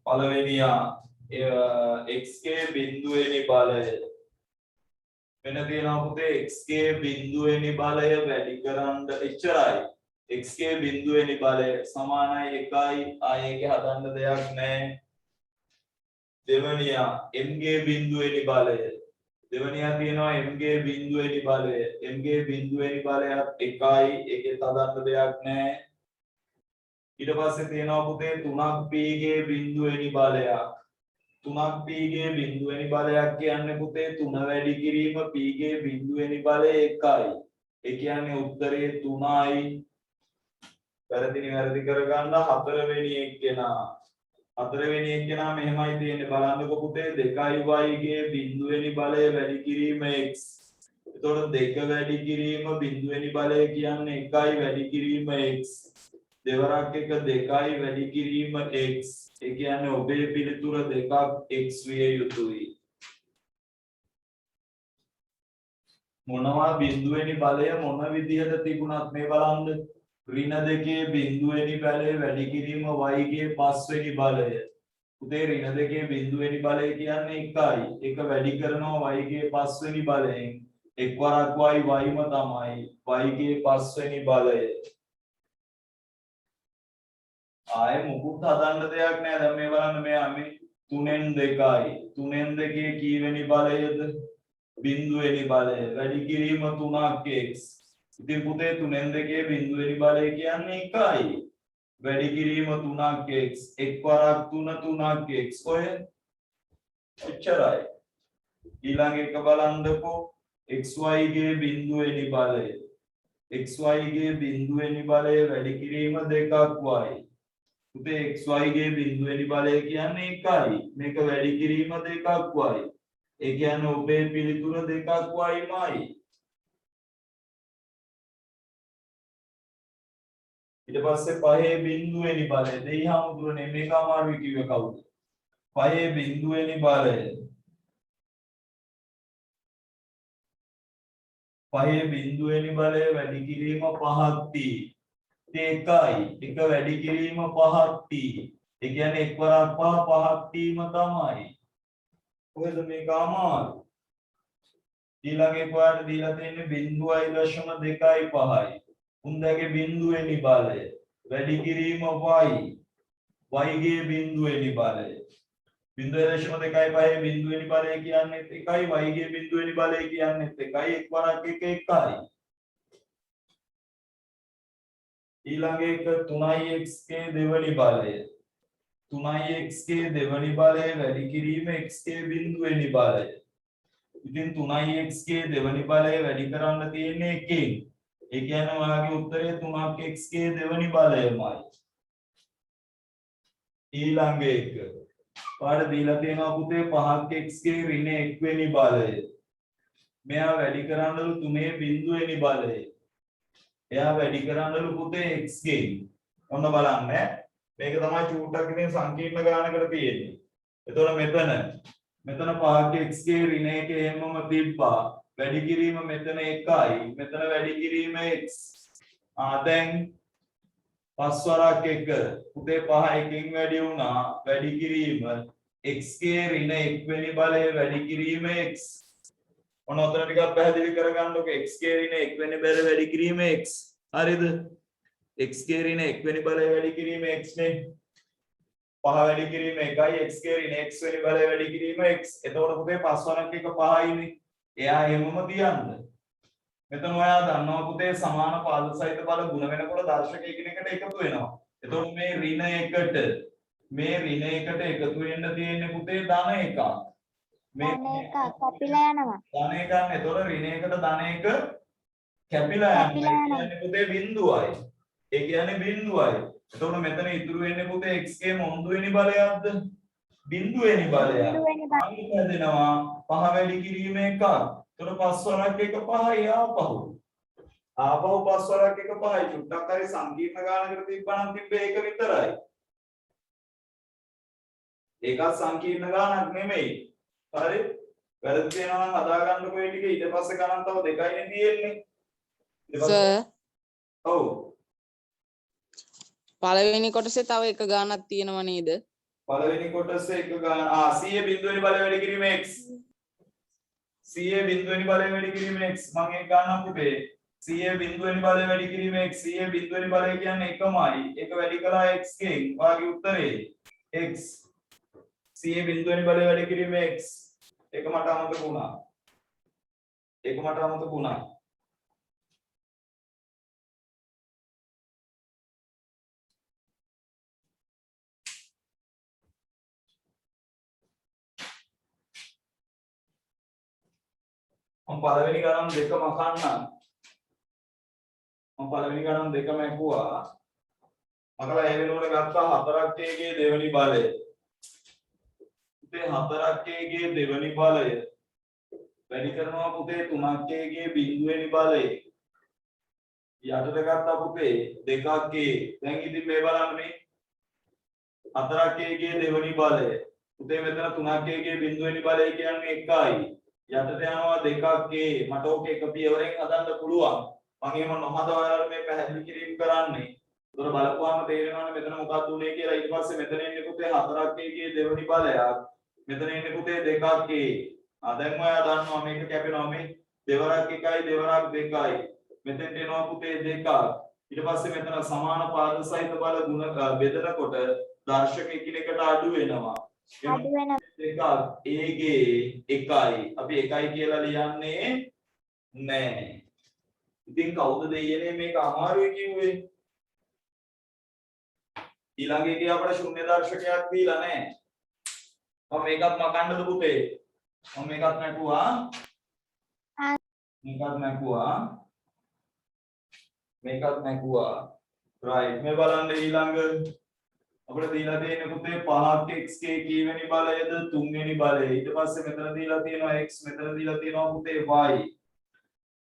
පළවෙනියා xk බිඳුවෙනි බලය වෙන තියෙනවා පුතේ xk බිඳුවෙනි බලය වැඩි කරන්න එච්චරයි xk බිඳුවෙනි බලය සමානයි 1යි ආයේක හදන්න දෙයක් නැහැ දෙවනියා mg බිඳුවෙනි බලය දෙවනියා තියෙනවා mg බිඳුවෙනි බලය mg බිඳුවෙනි බලයත් 1යි ඒකේ හදන්න දෙයක් නැහැ ඊට පස්සේ තියෙනවා පුතේ 3ක් pg බිඳුවෙනි බලයක් 3ක් pg බිඳුවෙනි බලයක් කියන්නේ පුතේ 3 වැඩි කිරීම pg බිඳුවෙනි බලය 1යි ඒ කියන්නේ උත්තරේ 3යි වැරදි නිවැරදි කරගන්න හතරවෙනි එක්කෙනා මෙහෙමයි තියෙන්නේ බලන්නකො පුතේ 2y ගේ බිඳුවෙනි බලය වැඩි කිරීම x එතකොට 2 වැඩි කිරීම බිඳුවෙනි බලය කියන්නේ 1යි වැඩි කිරීම x දෙවරක් එක 2යි වැඩි කිරීම x ඒ කියන්නේ ඔබේ පිළිතුර 2ක් x විය යුතුයි මොනවා බිඳුවෙනි බලය මොන විදිහට තිබුණත් මේ බලන්න ඍණ 2 බිඳුවෙනි බලය වැඩි කිරීම y ගේ 5 වෙනි බලය පුතේ ඍණ 2 බිඳුවෙනි බලය කියන්නේ 1යි ඒක වැඩි කරනවා y ගේ 5 වෙනි බලයෙන් එක්වරක් y yම තමයි y ගේ 5 වෙනි බලය ආයේ මුකුත් හදන්න දෙයක් නෑ දැන් මේ බලන්න මෙයා මේ 3න් 2යි 3න් 2 කීවෙනි බලයද බිඳුවෙනි බලය වැඩි කිරීම 3ක් x ඉතින් පුතේ 3න් 2 බිඳුවෙනි බලය කියන්නේ 1යි වැඩි කිරීම 3ක් x එක්වරක් 3 3ක් x ඔය එච්චරයි ඊළඟ එක බලන්නකෝ xy ගේ බිඳුවෙනි බලය xy ගේ බිඳුවෙනි බලය වැඩි කිරීම 2ක් y පුතේ xy ගේ බිඳුවෙනි බලය කියන්නේ 1යි මේක වැඩි කිරීම 2ක් y ඒ කියන්නේ ඔබේ පිළිතුර 2ක් yමයි ඊට පස්සේ පහේ බිඳුවෙනි බලය දෙයි හමුදුරනේ මේක අමාරුයි කිව්වේ කවුද පහේ බිඳුවෙනි බලය පහේ බිඳුවෙනි බලය වැඩි කිරීම 5ක් t ඒකයි එක වැඩි කිරීම 5ක් t ඒ කියන්නේ එක්වරක් 5 5ක් t ම තමයි කොහෙද මේක අමාරු ඊළඟ එක ඔයාලට දීලා තියෙන්නේ 0.25යි උන්දගේ බිඳුවෙනි බලය වැඩි කිරීම y ගේ බිඳුවෙනි බලය 0.25 බිඳුවෙනි බලය කියන්නේ 1යි y ගේ බිඳුවෙනි බලය කියන්නේ 1යි එක්වරක් 1 1යි ඊළඟ එක 3x ගේ දෙවනි බලය 3x ගේ දෙවනි බලය වැඩි කිරීම x ගේ බිඳුවෙනි බලය ඉතින් 3x ගේ දෙවනි බලය වැඩි කරන්න තියෙන්නේ 1කින් ඒ කියන්නේ ඔයාගේ උත්තරය 3ක් x ගේ දෙවනි බලයමයි ඊළඟ එක ඔයාලට දීලා තියෙනවා පුතේ 5ක් x ගේ ඍණ 1 වෙනි බලය මෙයා වැඩි කරන්නලු 3 බිඳුවෙනි බලය එයා වැඩි කරන්නලු පුතේ x ගෙන් ඔන්න බලන්න මේක තමයි චූට්ටක් ඉතින් සංකීර්ණ ගානකට තියෙන්නේ එතකොට මෙතන 5ක් x ගේ ඍණ 1 එහෙමම තිබ්බා වැඩි කිරීම මෙතන 1යි මෙතන වැඩි කිරීම x දැන් 5 වරක් 1 පුතේ 5 1කින් වැඩි වුණා වැඩි කිරීම x ගේ ඍණ 1 වෙනි බලය වැඩි කිරීම x ඔන්න ඔතන ටිකක් පැහැදිලි කරගන්නකො x ගේ ඍණ 1 වෙනි බලය වැඩි කිරීම x හරිද x ගේ ඍණ 1 වෙනි බලය වැඩි කිරීම x නේ 5 වැඩි කිරීම 1යි x ගේ ඍණ x වෙනි බලය වැඩි කිරීම x එතකොට පුතේ 5 වරක් 1 5යිනේ එයා එහෙමම තියන්න මෙතන ඔයා දන්නවා පුතේ සමාන පාද සහිත බල ගුණ වෙනකොට දර්ශක එකිනෙකට එකතු වෙනවා එතකොට මේ ඍණ 1ට එකතු වෙන්න තියෙන්නේ පුතේ ධන 1ක් මේ කැපිලා යනවා ධන 1ක් නේ එතකොට ඍණ 1ට ධන 1 කැපිලා යනවා කියන්නේ පුතේ බිඳුවයි ඒ කියන්නේ බිඳුවයි එතකොට මෙතන ඉතුරු වෙන්නේ පුතේ x ගේ මොන්දු වෙනි බලයක්ද බිඳුවෙනි බලයක් අනිත් හැදෙනවා 5 වැඩි කිරීම 1ක් එතකොට 5 වරක් 1 5යි ආපහු 5 වරක් 1 5යි චුට්ටක් හරි සංකීර්ණ ගානකට තිබ්බනම් තිබ්බේ ඒක විතරයි ඒකත් සංකීර්ණ ගානක් නෙමෙයි හරි වැරදි වෙනවා නම් හදා ගන්නකො ඒ ටික ඊට පස්සේ ගණන් තව දෙකයිනේ තියෙන්නේ සර් ඔව් පළවෙනි කොටසේ තව එක ගානක් තියෙනව නේද පළවෙනි කොටස එක ගන්න c යේ බිඳුවෙනි බලය වැඩි කිරීම x c යේ බිඳුවෙනි බලය වැඩි කිරීම x මම ඒක ගන්නම් පුතේ c යේ බිඳුවෙනි බලය වැඩි කිරීම x c යේ බිඳුවෙනි බලය කියන්නේ එකමයි ඒක වැඩි කළා x ගෙන් වාගේ උත්තරේ x c යේ බිඳුවෙනි බලය වැඩි කිරීම x ඒක මට අමතක වුණා මම පළවෙනි ගණන් දෙක මකන්නම් මම පළවෙනි ගණන් දෙක මැකුවා මකලා ඒ වෙනුවට ගත්තා 4ක් ගේ දෙවෙනි බලය පුතේ 4ක් ගේ දෙවෙනි බලය වැඩි කරනවා පුතේ 3ක් ගේ බිඳුවෙනි බලය යටට ගත්තා පුතේ 2ක් දැන් ඉතින් මේ බලන්න මේ 4ක් ගේ දෙවෙනි බලය පුතේ මෙතන 3ක් ගේ බිඳුවෙනි බලය කියන්නේ 1යි යටට යනවා 2ක් මට ඕක එක පියවරෙන් හදන්න පුළුවන් මම එහෙම නොහද ඔයාලට මේ පැහැදිලි කිරීම කරන්නේ ඒතර බලපුවාම තේරෙනවනේ මෙතන මොකක්ද උනේ කියලා ඊට පස්සේ මෙතන එන්නේ පුතේ 4ක් ගේ දෙවෙනි බලයක් මෙතන එන්නේ පුතේ 2ක් දැන් ඔයා දන්නවා මේක කැපෙනවා මේ දෙවරක් 1යි දෙවරක් 2යි මෙතෙන්ට එනවා පුතේ 2ක් ඊට පස්සේ මෙතන සමාන පාද සහිත බල ගුණ බෙදනකොට දර්ශක එකිනෙකට අඩු වෙනවා දෙකක් a ගේ 1යි අපි 1යි කියලා ලියන්නේ නැහැ ඉතින් කවුද දෙයනේ මේක අමාරුයි කිව්වේ ඊළඟ එකේ අපිට ශුන්‍ය දර්ශකයක් දීලා නැහැ මම මේකත් මකන්නද පුතේ මම මේකත් නැකුවා right මේ බලන්න ඊළඟ අපිට දීලා තියෙන පුතේ 5ක් x ගේ කීවෙනි බලයද තුන්වෙනි බලය ඊට පස්සේ මෙතන දීලා තියෙනවා x මෙතන දීලා තියෙනවා පුතේ y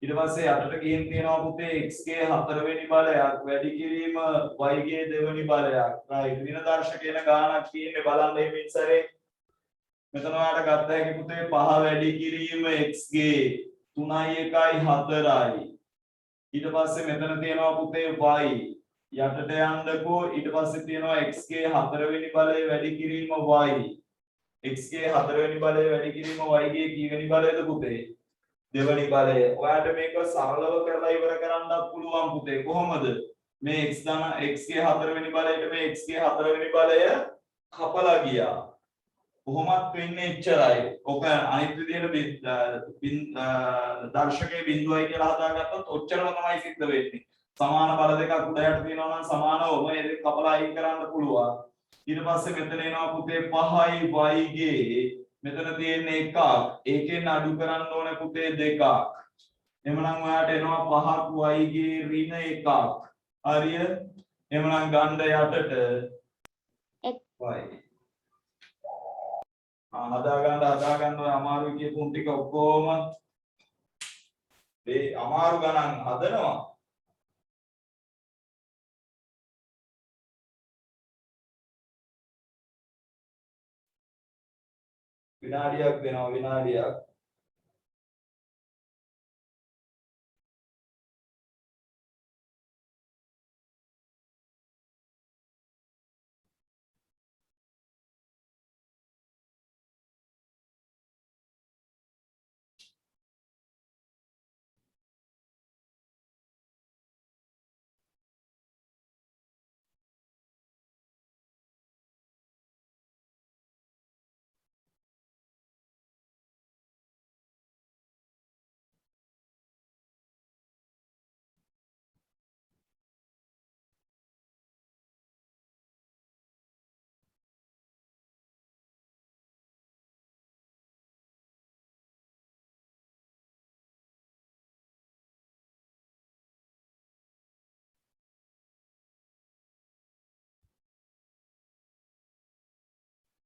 ඊට පස්සේ යටට ගිහින් තියෙනවා පුතේ x ගේ හතරවෙනි බලයක් වැඩි කිරීම y ගේ දෙවෙනි බලයක් right වින දර්ශකේන ගානක් තියෙන්නේ බලන්න මේ පිටසරේ මෙතන ඔයාලට ගත්ත හැකි පුතේ 5 වැඩි කිරීම x ගේ 3යි 1යි 4යි ඊට පස්සේ මෙතන තියෙනවා පුතේ y යටට යන්නකෝ ඊට පස්සේ තියෙනවා x ගේ හතරවෙනි බලය වැඩි කිරීම y x ගේ හතරවෙනි බලය වැඩි කිරීම y ගේ කීවෙනි බලයද පුතේ දෙවෙනි බලය ඔයාලට මේක සරලව කරලා ඉවර කරන්නත් පුළුවන් පුතේ කොහොමද මේ x ගේ හතරවෙනි බලයට මේ x ගේ හතරවෙනි බලය කපලා ගියා කොහොමත් වෙන්නේ එච්චරයි ඔක අනිත් විදිහට දර්ශකයේ බිඳුවයි කියලා හදාගත්තොත් ඔච්චරම තමයි සිද්ධ වෙන්නේ සමාන බල දෙකක් උඩ යට තියෙනවා නම් සමානවම ඒ දෙක කපලා අයින් කරන්න පුළුවන් ඊට පස්සේ මෙතන එනවා පුතේ 5යි y ගේ මෙතන තියෙන්නේ 1ක් ඒකෙන් අඩු කරන්න ඕනේ පුතේ 2ක් එhmenan ඔයාට එනවා 5ක් y ගේ ඍණ 1ක් හරිය එhmenan ගන්න යටට y හදාගන්න ඔය අමාරුයි කියපු උන් ටික ඔක්කොම මේ අමාරු ගණන් හදනවා විනාඩියක් දෙනවා විනාඩියක්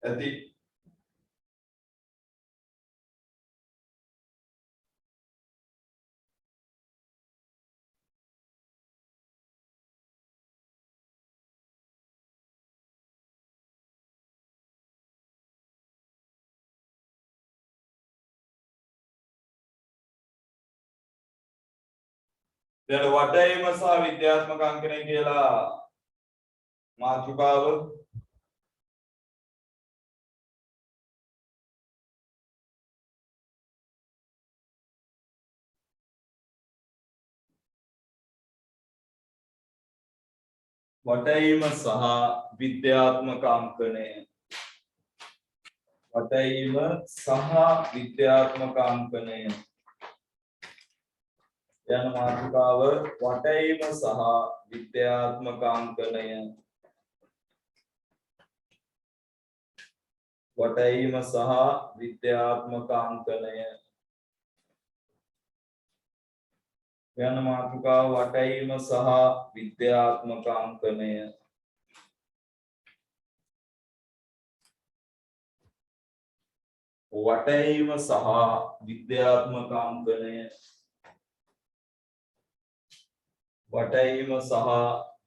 ඇති දැන් වටේම සහ විද්‍යාත්මක අංකණය කියලා මාතෘකාව වටයිම සහ විද්‍යාත්මක අංකණය වටයිම සහ විද්‍යාත්මක අංකණය යන මාතෘකාව වටයිම සහ විද්‍යාත්මක අංකණය වටයිම සහ විද්‍යාත්මක අංකණය යන මාතෘකාව වටයිම සහ විද්‍යාත්මක අංකණය වටයිම සහ විද්‍යාත්මක අංකණය වටයිම සහ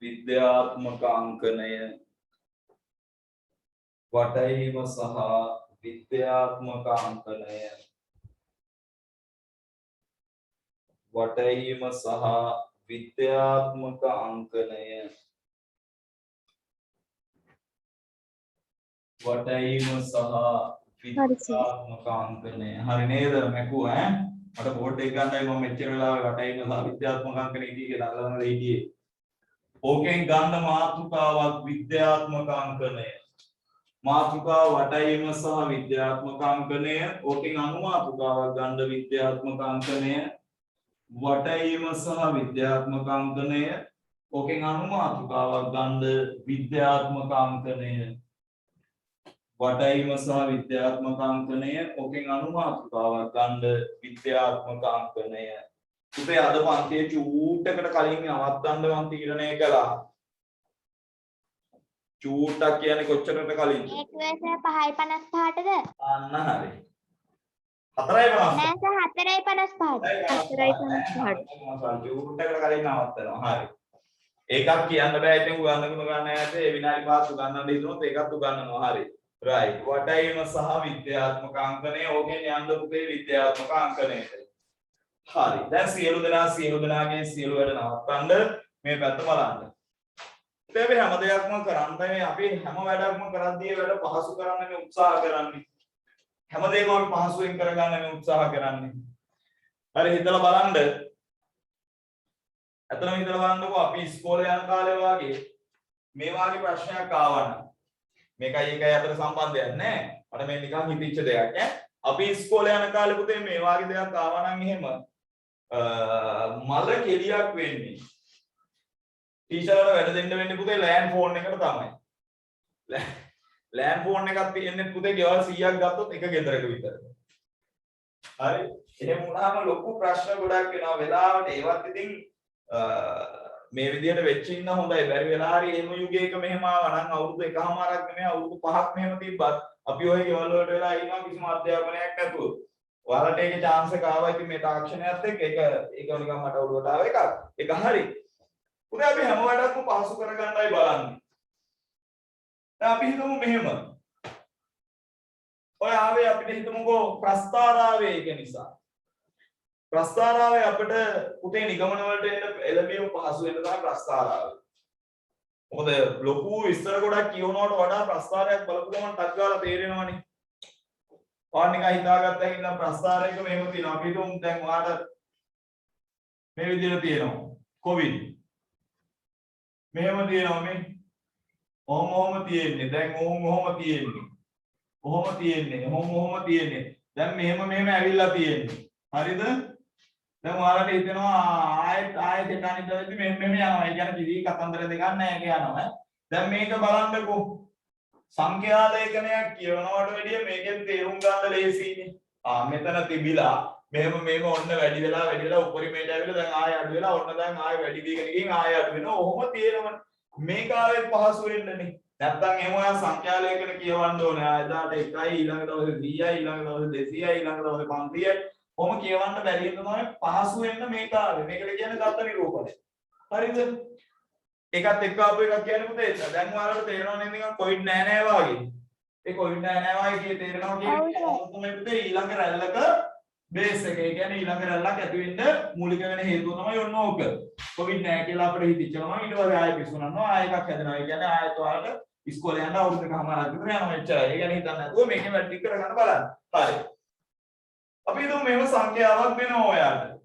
විද්‍යාත්මක අංකණය වටයිම සහ විද්‍යාත්මක අංකණය වටයිම සහ විද්‍යාත්මක අංකණය වටයිම සහ විද්‍යාත්මක අංකණය හරි නේද මැකු ඈ මට බෝඩ් එක ගන්නයි මම මෙච්චර වෙලාවෙ වටයිම සහ විද්‍යාත්මක අංකණය කියලා අල්ලගෙන හිටියේ ඕකෙන් ගන්න මාතෘකාවක් විද්‍යාත්මක අංකණය මාතෘකාව වටයිම සහ විද්‍යාත්මක අංකණය ඕකෙන් අනු මාතෘකාවක් ගන්න විද්‍යාත්මක අංකණය වටයිම සහ විද්‍යාත්මක අංකණය ඕකෙන් අනු මාතෘකාවක් ගන්න විද්‍යාත්මක අංකණය වටයිම සහ විද්‍යාත්මක අංකණය ඕකෙන් අනු මාතෘකාවක් ගන්න විද්‍යාත්මක අංකණය පුතේ අද පන්තියේ චූට්ටකට කලින් නවත්තන්න මම තීරණය කළා චූට්ටක් කියන්නේ කොච්චරකට කලින්ද 1:55ටද අන්න හරි 4:55 නෑ සර් 4:55ට චූට්ටකට කලින් නවත්තනවා හරි ඒකක් කියන්න බෑ ඉතින් උගන්නගෙන ගන්න ඈතේ විනාඩි 5ක් උගන්නන්න හිතුනොත් ඒකත් උගන්නනවා හරි right වටයිම සහ විද්‍යාත්මක අංකණය ඕකෙන් යන්න පුතේ විද්‍යාත්මක අංකණයට හරි දැන් සියලු දෙනාගේ සියලු වැඩ නවත්තන්න මේ පැත්ත බලන්න ඉතින් අපි හැම දෙයක්ම කරන්නේ අපි හැම වැඩක්ම කරද්දී වැඩ පහසු කරන්න මේ උත්සාහ කරන්නේ හැම දෙයක්ම අපි පහසුවෙන් කරගන්න මේ උත්සාහ කරන්නේ හරි හිතලා බලන්න අතනම හිතලා බලන්නකෝ අපි ඉස්කෝලේ යන කාලේ වාගේ මේ වාගේ ප්‍රශ්නයක් ආවනම් මේකයි එකයි අතර සම්බන්ධයක් නැහැ මට මේ නිකන් හිතිච්ච දෙයක් ඈ අපි ඉස්කෝලේ යන කාලේ පුතේ මේ වාගේ දෙයක් ආවනම් එහෙම මල කෙලියක් වෙන්නේ ටීචර්ලා වැඩ දෙන්න වෙන්නේ පුතේ ලෑන්ඩ් ෆෝන් එකට තමයි ලෑන්ඩ් ෆෝන් එකක් තියෙන්නේ පුතේ ගෙවල් 100ක් ගත්තොත් එක ගෙදරක විතර හරි එහෙම වුණාම ලොකු ප්‍රශ්න ගොඩක් වෙනවා වෙලාවට ඒවත් ඉතින් මේ විදිහට වෙච්ච ඉන්න හොඳයි බැරි වෙලා හරි එහෙම යුගයක මෙහෙම ආවා නම් අවුරුදු එකමාරක් නෙමෙයි අවුරුදු 5ක් මෙහෙම තිබ්බත් අපි ඔය ගෙවල් වලට වෙලා ඉන්නවා කිසිම අධ්‍යාපනයක් නැතුව ඔයාලට ඒකේ chance එක ආවා ඉතින් මේ තාක්ෂණයත් එක්ක ඒක නිකන් මට ඔළුවට ආව එකක් ඒක හරි උදේ අපි හැම වැඩක්ම පහසු කරගන්නයි බලන්නේ දැන් අපි හිතමු මෙහෙම ඔය ආවේ අපිට හිතමුකෝ ප්‍රස්තාරාවේ ඒක නිසා ප්‍රස්තාරාවේ අපිට පුතේ නිගමන වලට එන්න එළඹීම පහසු වෙන තමයි ප්‍රස්තාරාවේ මොකද ලොකු විස්තර ගොඩක් කියවනවට වඩා ප්‍රස්තාරයක් බලපු ගමන් ටක් ගාලා තේරෙනවනේ ඔයාලා නිකන් හිතාගත්තා හින්දා ප්‍රස්තාරයක මෙහෙම තියෙනවා අපි හිතමු දැන් ඔයාලට මේ විදිහට තියෙනවා කොවිඩ් මෙහෙම තියෙනවා මේ ඔහොම තියෙන්නේ දැන් ඔහොම තියෙන්නේ ඔහොම තියෙන්නේ දැන් මෙහෙම ඇවිල්ලා තියෙන්නේ හරිද දැන් ඔයාලට හිතෙනවා ආයෙත් එතනින්දදී මෙහෙම යනවා ඒ කියන්නේ කිසි කතන්දර දෙකක් නැහැ ඒක යනවා දැන් මේක බලන්නකෝ සංඛ්‍යා ලේඛනයක් කියවනවට වැඩිය මේකෙන් තේරුම් ගන්න ලේසියිනේ මෙතන තිබිලා මෙහෙම ඔන්න වැඩි වෙලා උපරිමයට ඇවිල්ලා දැන් ආයෙ අඩු වෙලා ඔන්න දැන් ආයෙ වැඩි වීගෙන ගිහින් ආයෙ අඩු වෙනවා ඔහොම තියෙනවනේ මේක ආයෙත් පහසු වෙන්නනේ නැත්තම් එහෙම ඔයා සංඛ්‍යා ලේඛන කියවන්න ඕනේ ආයෙදාට 1යි ඊළඟ දවසේ 2යි ඊළඟ දවසේ 200යි ඊළඟ දවසේ 500යි ඔහොම කියවන්න බැරි වෙන තමයි පහසු වෙන්න මේක ආවේ මේකට කියන්නේ දත්ත නිරූපණය හරිද ඒකත් එක්ක ආපු එකක් කියන්නේ පුතේ දැන් ඔයාලට තේරෙනව නේද නිකන් කොවිඩ් නෑ වාගේ ඒ කොවිඩ් නෑ වාගේ කිය තේරෙනවා කියන්නේ තමයි පුතේ ඊළඟ රැල්ලක බේස් එක ඒ කියන්නේ ඊළඟ රැල්ලක් ඇති වෙන්න මූලික වෙන හේතුව තමයි ඔන්න ඕක කොවිඩ් නෑ කියලා අපිට හිතෙච්චම ඊට පස්සේ ආයෙ පිස්සුනනවා ආයෙ එකක් හැදෙනවා ඒ කියන්නේ ආයෙත් ඔයාලට ඉස්කෝලේ යන්න අවුරුදු එකමාරක් විතර යනවා එච්චරයි ඒ කියන්නේ හිතන්න නැතුව මේකෙන් වැඩි කරගන්න බලන්න හරි අපි හිතමු මේව සංඛ්‍යාවක් වෙනවා ඔයාලට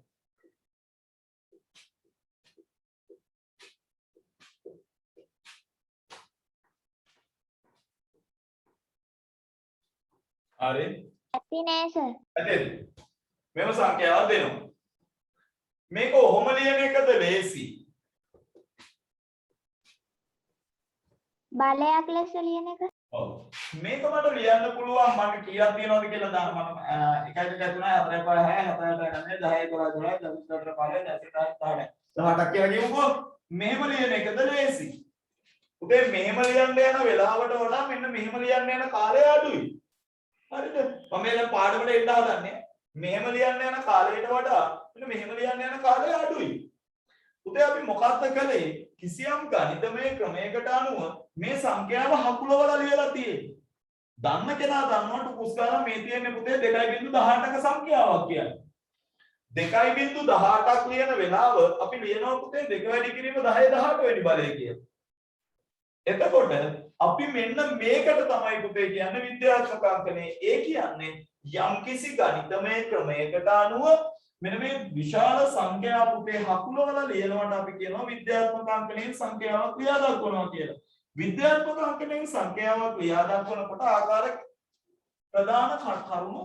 හරි ඇති නෑ සර්. ඇතේද මෙම සංඛ්‍යාවක් දෙනවා මේක ඔහොම ලියන එකද ලේසි බලයක් ලෙස ලියන එක. ඔව් මේක මට ලියන්න පුළුවන් මට කීයක් තියෙනවද කියලා දාන්න මම 1 2 3 4 5 6 7 8 9 10 11 12 13 14 15 16 17 18 කියලා කියමුකෝ මෙහෙම ලියන එකද ලේසි උදේ මෙහෙම ලියන්න යන වෙලාවට වඩා මෙන්න මෙහෙම ලියන්න යන කාලය අඩුයි හරිද මම දැන් පාඩමට එන්න හදන්නේ මෙහෙම ලියන්න යන කාලයට වඩා මෙන්න මෙහෙම ලියන්න යන කාලය අඩුයි උදේ අපි මොකක්ද කළේ කිසියම් ගණිතමය ක්‍රමයකට අනුව මේ සංඛ්‍යාව හකුලවලා ලියලා තියෙන්නේ. දන්න කෙනා දන්නවා ටුකුස් ගාලා මේ තියෙන්නේ පුතේ 2.18ක සංඛ්‍යාවක් කියන්නේ. 2.18ක් ලියන වෙලාව අපි ලියනවා පුතේ 2 වැඩි කිරීම 10 18 වෙනි බලය කියලා. එතකොට අපි මෙන්න මේකට තමයි පුතේ කියන්නේ විද්‍යාත්මක අංකනේ. ඒ කියන්නේ යම්කිසි ගණිතමය ක්‍රමයකට අනුව මෙන්න මේ විශාල සංඛ්‍යා පුතේ හකුලවල ලියනවට අපි කියනවා විද්‍යාත්මක අංකණයෙන් සංඛ්‍යාවක් ලියා දක්වනවා කියලා. විද්‍යාත්මක අංකණයෙන් සංඛ්‍යාවක් ලියා දක්වනකොට ආකාර ප්‍රධාන කරුණු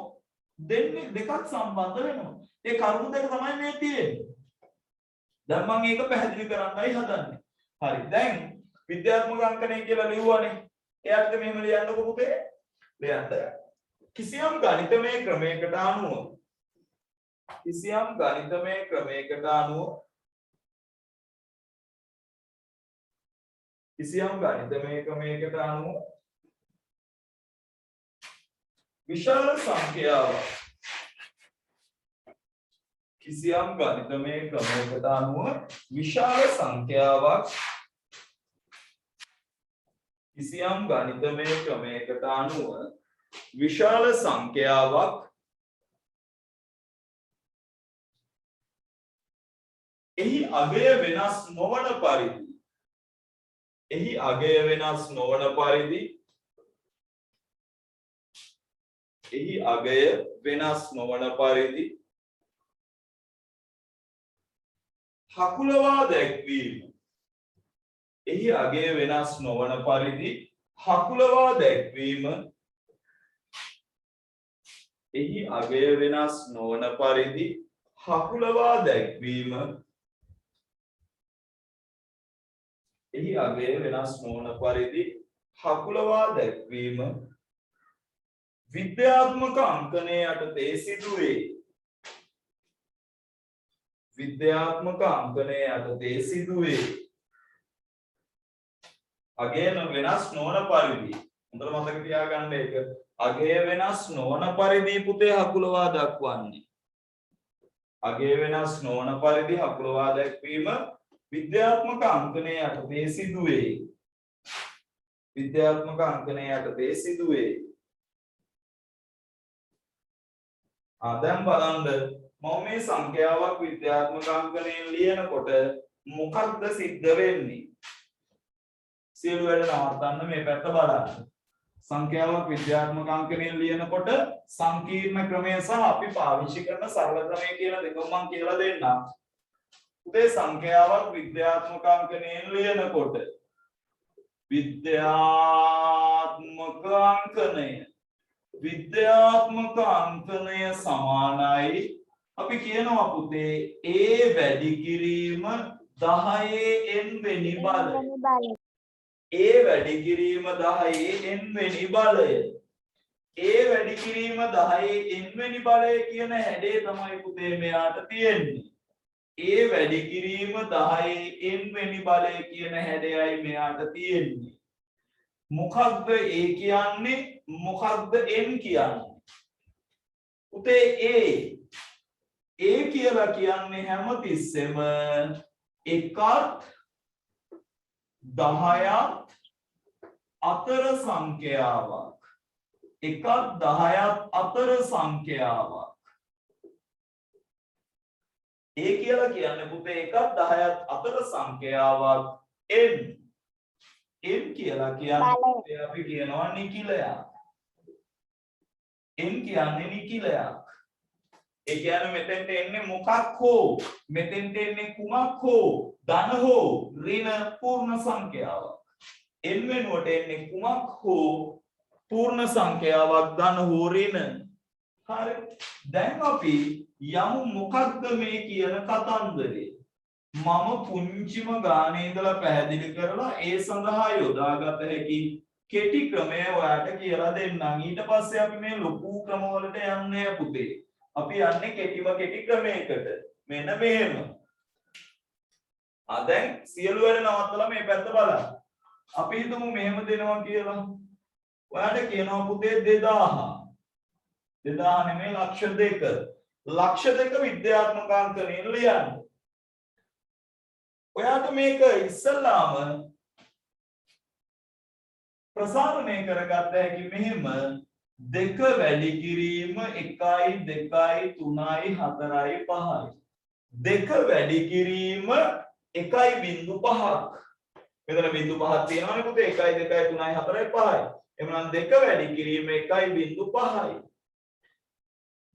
දෙකක් සම්බන්ධ වෙනවා. ඒ කරුණු දෙක තමයි මේ තියෙන්නේ. දැන් මම ඒක පැහැදිලි කරන්නයි හදන්නේ. හරි. දැන් විද්‍යාත්මක අංකණය කියලා ලියුවානේ. එයාට මෙහෙම ලියන්නකො පුතේ. ලියන්න. කිසියම් ගණිතමය ක්‍රමයකට අනුව කිසියම් ගණිතමය ක්‍රමයකට අනුව විශාල සංඛ්‍යාවක් එහි අගය වෙනස් නොවන පරිදි හකුලවා දැක්වීම විද්‍යාත්මක අංකණය යටතේ සිදුවේ. අගය වෙනස් නොවන පරිදි හොඳට මතක තියාගන්න ඒක. අගය වෙනස් නොවන පරිදි පුතේ හකුලවා දක්වන්නේ. අගය වෙනස් නොවන පරිදි හකුලවා දැක්වීම විද්‍යාත්මක අංකණය යටතේ සිදුවේ. දැන් බලන්න මම මේ සංඛ්‍යාවක් විද්‍යාත්මක අංකණයෙන් ලියනකොට මොකක්ද සිද්ධ වෙන්නේ? සියලු වැඩ නවත්තන්න මේ පැත්ත බලන්න. සංඛ්‍යාවක් විද්‍යාත්මක අංකණයෙන් ලියනකොට සංකීර්ණ ක්‍රමය සහ අපි පාවිච්චි කරන සරල ක්‍රමය කියලා දෙකම මම කියලා දෙන්නම්. උදේ සංඛ්‍යාවක් විද්‍යාත්මක අංකණයෙන් ලියනකොට විද්‍යාත්මක අංකණය සමානයි අපි කියනවා පුතේ a වැඩි කිරීම 10n වෙනි බලය. a වැඩි කිරීම 10n වෙනි බලය. a වැඩි කිරීම 10n වෙනි බලය කියන හැඩේ තමයි පුතේ මෙයාට තියෙන්නේ. a වැඩි කිරීම 10n වෙනි බලය කියන හැඩයයි මෙයාට තියෙන්නේ. මොකක්ද a කියන්නේ? මොකක්ද n කියන්නේ? පුතේ a කියලා කියන්නේ හැමතිස්සෙම 1ත් 10ත් අතර සංඛ්‍යාවක්. 1ත් 10ත් අතර සංඛ්‍යාවක්. a කියලා කියන්නේ පුතේ 1ත් 10ත් අතර සංඛ්‍යාවක් n. n කියලා කියන්නේ අපි කියනවා නිකිලයක්. n කියන්නේ නිකිලයක්. ඒ කියන්නේ මෙතෙන්ට එන්නේ මොකක් හෝ මෙතෙන්ට එන්නේ කුමක් හෝ ධන හෝ ඍණ පූර්ණ සංඛ්‍යාවක්. n වෙනුවට එන්නේ කුමක් හෝ පූර්ණ සංඛ්‍යාවක් ධන හෝ ඍණ. හරි. දැන් අපි යමු මොකක්ද මේ කියන කතන්දරේ. මම පුංචිම ගානේ ඉඳලා පැහැදිලි කරලා ඒ සඳහා යොදාගත හැකි කෙටි ක්‍රමය ඔයාලට කියලා දෙන්නම්. ඊට පස්සේ අපි මේ ලොකු ක්‍රම වලට යන්නේ පුතේ. අපි යන්නේ කෙටි ක්‍රමයකට. මෙන්න මෙහෙම. දැන් සියලු වැඩ නවත්තලා මේ පැත්ත බලන්න. අපි හිතමු මෙහෙම දෙනවා කියලා. ඔයාලට කියනවා පුතේ 2000. 2000 නෙමෙයි ලක්ෂ 2. ලක්ෂ 2 විද්‍යාත්මක අංකණයෙන් ලියන්න. ඔයාට මේක ඉස්සල්ලාම ප්‍රසාරණය කරගත්ත හැකි මෙහෙම 2 වැඩි කිරීම 1යි 2යි 3යි 4යි 5යි 2 වැඩි කිරීම 1.5ක් මෙතන බිංදු 5ක් තියෙනවනේ පුතේ 1යි 2යි 3යි 4යි 5යි එමනම් 2 වැඩි කිරීම 1.5යි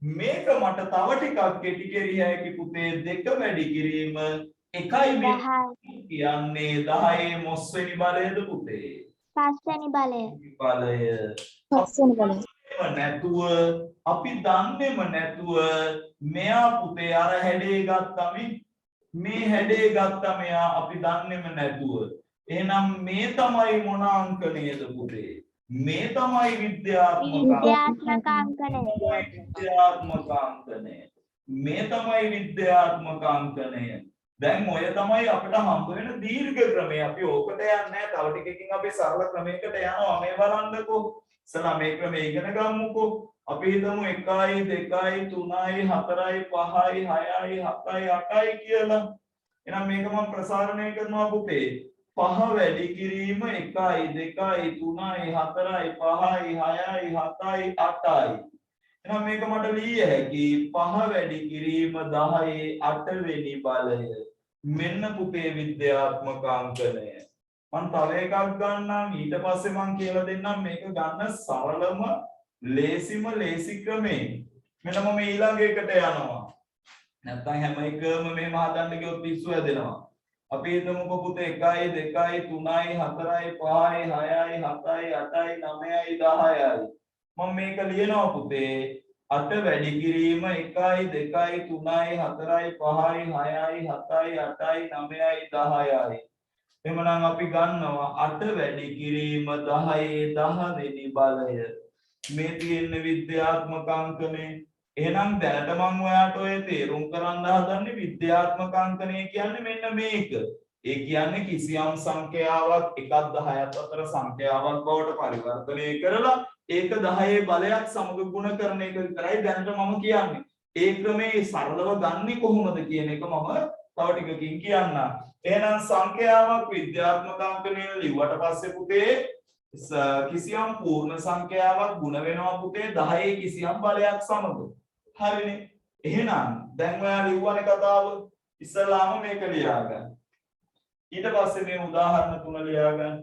මේක මට තව ටිකක් කෙටි කෙරිය හැකි පුතේ 2 වැඩි කිරීම 1.5 කියන්නේ 10 මොස්වෙනි බලයද පුතේ පස්වෙනි බලය. පස්වෙනි බලය. නැතුව අපි දන්නේම නැතුව මෙයා පුතේ අර හැඩේ ගත්තා මේ හැඩේ ගත්තා මෙයා අපි දන්නේම නැතුව. එහෙනම් මේ තමයි මොන අංකණයද පුතේ? මේ තමයි විද්‍යාත්මක අංකණය. මේ තමයි විද්‍යාත්මක අංකණය. දැන් ඔය තමයි අපිට හම්බ වෙන දීර්ඝ ක්‍රමය. අපි ඕකට යන්නේ නැහැ. තව ටිකකින් අපි සරල ක්‍රමයකට යනවා. මේ බලන්නකෝ. ඉතලා මේ ක්‍රමය ඉගෙන ගමුකෝ. අපි හිතමු 1යි 2යි 3යි 4යි 5යි 6යි 7යි 8යි කියලා. එහෙනම් මේක මම ප්‍රසාරණය කරනවා පුතේ. 5 වැඩි කිරීම 1යි 2යි 3යි 4යි 5යි 6යි 7යි 8යි. එහෙනම් මේක මට ලිය හැකි 5 වැඩි කිරීම 10 8 වෙනි බලය. මෙන්න පුතේ විද්‍යාත්මක අංකණය. මම තව එකක් ගන්නම් ඊට පස්සේ මම කියලා දෙන්නම් මේක ගන්න සරලම ලේසි ක්‍රමේ. මෙන්න මම ඊළඟ එකට යනවා. නැත්නම් හැම එකම මෙහෙම හදන්න ගියොත් පිස්සු හැදෙනවා. අපි හිතමුකෝ පුතේ 1යි 2යි 3යි 4යි 5යි 6යි 7යි 8යි 9යි 10යි. මම මේක ලියනවා පුතේ 8 වැඩි කිරීම 1යි 2යි 3යි 4යි 5යි 6යි 7යි 8යි 9යි 10යි. එhmenan අපි ගන්නවා 8 වැඩි කිරීම 10 10 වෙනි බලය. මේ තියෙන විද්‍යාත්මක අංකණය. එහෙනම් දැනට මම ඔයාට ඔය තේරුම් කරන්න හදන්නේ විද්‍යාත්මක අංකණය කියන්නේ මෙන්න මේක. ඒ කියන්නේ කිසියම් සංඛ්‍යාවක් 1ක් 10ක් අතර සංඛ්‍යාවක් බවට පරිවර්තනය කරලා ඒක 10 බලයක් සමග ගුණ කරන එක විතරයි දැනට මම කියන්නේ. ඒ ක්‍රමේ සරලව ගන්නෙ කොහොමද කියන එක මම තව ටිකකින් කියන්නම්. එහෙනම් සංඛ්‍යාවක් විද්‍යාත්මක අංකණය ලිව්වට පස්සේ පුතේ කිසියම් පූර්ණ සංඛ්‍යාවක් ගුණ වෙනවා පුතේ 10 කිසියම් බලයක් සමග. හරිනේ. එහෙනම් දැන් ඔයා ලිව්වනේ කතාව. ඉස්සලාම මේක ලියාගන්න. ඊට පස්සේ මේ උදාහරණ තුන ලියාගන්න.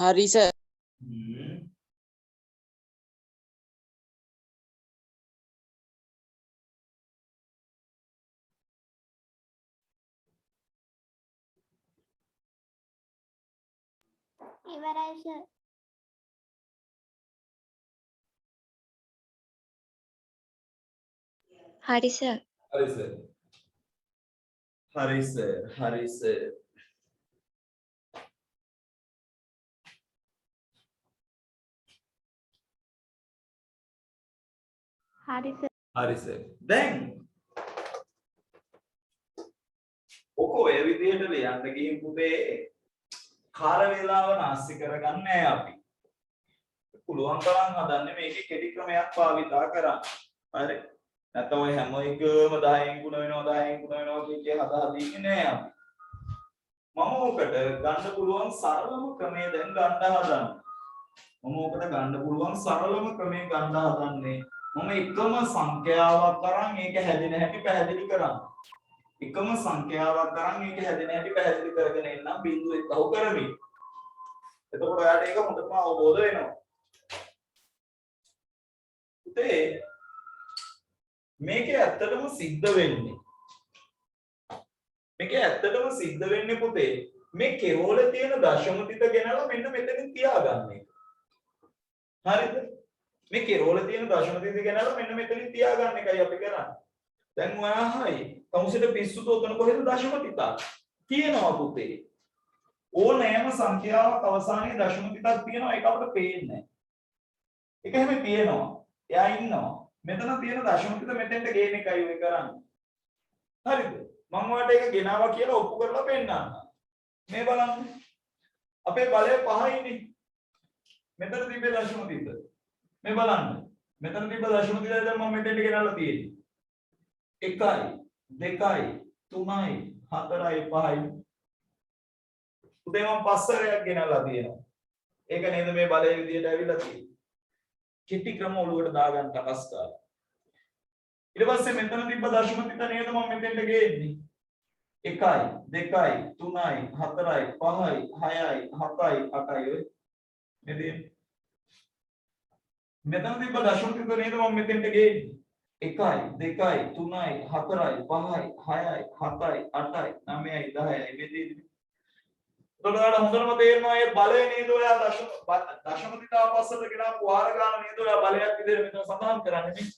හරි සර්. ඉවරයි සර්. හරි සර්. හරි සර්. හරි සර්. හරි සර්. හරි සර්. හරි සර්. දැන් ඔක ඔය විදිහට ලියන්න ගිහින් පුතේ කාල වේලාව නාස්ති කරගන්නේ නැහැ අපි. පුළුවන් තරම් හදන්නේ මේකේ කෙටි ක්‍රමයක් භාවිතා කරන්න. හරි. නැත්නම් ඔය හැම එකම 10න් ගුණ වෙනවා 10න් ගුණ වෙනවා කිය හදාදීන්නේ නැහැ අපි. මම ඔකට ගන්න පුළුවන් සරලම ක්‍රමය දැන් ගන්න හදන්නේ. මම ඔකට ගන්න පුළුවන් සරලම ක්‍රමය ගන්න හදන්නේ. මම එකම සංඛ්‍යාවක් අරන් ඒක හැදෙන හැටි පැහැදිලි කරන්න. එකම සංඛ්‍යාවක් අරන් ඒක හැදෙන හැටි පැහැදිලි කරගෙන එන්නම් බිංදුව එක්කව කරමින්. එතකොට ඔයාලට ඒක හොඳටම අවබෝධ වෙනවා. පුතේ මේකේ ඇත්තටම සිද්ධ වෙන්නේ පුතේ මේ කෙරෝල තියෙන දශමතිත ගෙනලා මෙන්න මෙතනින් තියාගන්න එක. හරිද? මේ කෙරෝල තියෙන දශමතිත ගෙනලා මෙන්න මෙතනින් තියාගන්න එකයි අපි කරන්නේ. දැන් ඔයා හයි කවුසෙට පිස්සු තෝතන කොහෙද දශමතිත තියෙනවා පුතේ. ඕනෑම සංඛ්‍යාවක් අවසානයේ දශමතිතක් තියෙනවා ඒක අපිට පේන්නේ නැහැ. ඒක හැබැයි තියෙනවා. එයා ඉන්නවා. මෙතන තියෙන දශමතිත මෙතෙන්ට ගේන එකයි ඔය කරන්නේ. හරිද? මම ඔයාලට ඒක ගෙනාවා කියලා ඔප්පු කරලා පෙන්නන්න. මේ බලන්න. අපේ බලය 5යිනේ. මෙතන තිබ්බේ දශමතිත. මේ බලන්න. මෙතන තිබ්බ දශමතිත දැන් මම මෙතෙන්ට ගෙනල්ලා තියෙන්නේ. 1යි 2යි 3යි 4යි 5යි. උදේ මම පස්සරයක් ගෙනල්ලා තියෙනවා. ඒක නේද මේ බලයේ විදියට ඇවිල්ලා තියෙන්නේ. කෙටි ක්‍රම ඔලුවට දාගන්න ටකස් කාලා. ඊට පස්සේ මෙතන තිබ්බ දශමතිත නේද මම මෙතෙන්ට ගේන්නේ. 1යි 2යි 3යි 4යි 5යි 6යි 7යි 8යි ඔය නේද? මෙතන තිබ්බ දශමතිත නේද මම මෙතෙන්ට ගේන්නේ. 1යි 2යි 3යි 4යි 5යි 6යි 7යි 8යි 9යි 10යි මෙතෙන්ද. ඔයාලට හොඳටම තේරෙනවා මේ බලය නේද ඔයා දශමතිත ආපස්සට ගෙනාපු වාර ගන්න නේද ඔයා බලයක් විදිහට මෙතන සඳහන් කරන්නේ නේ.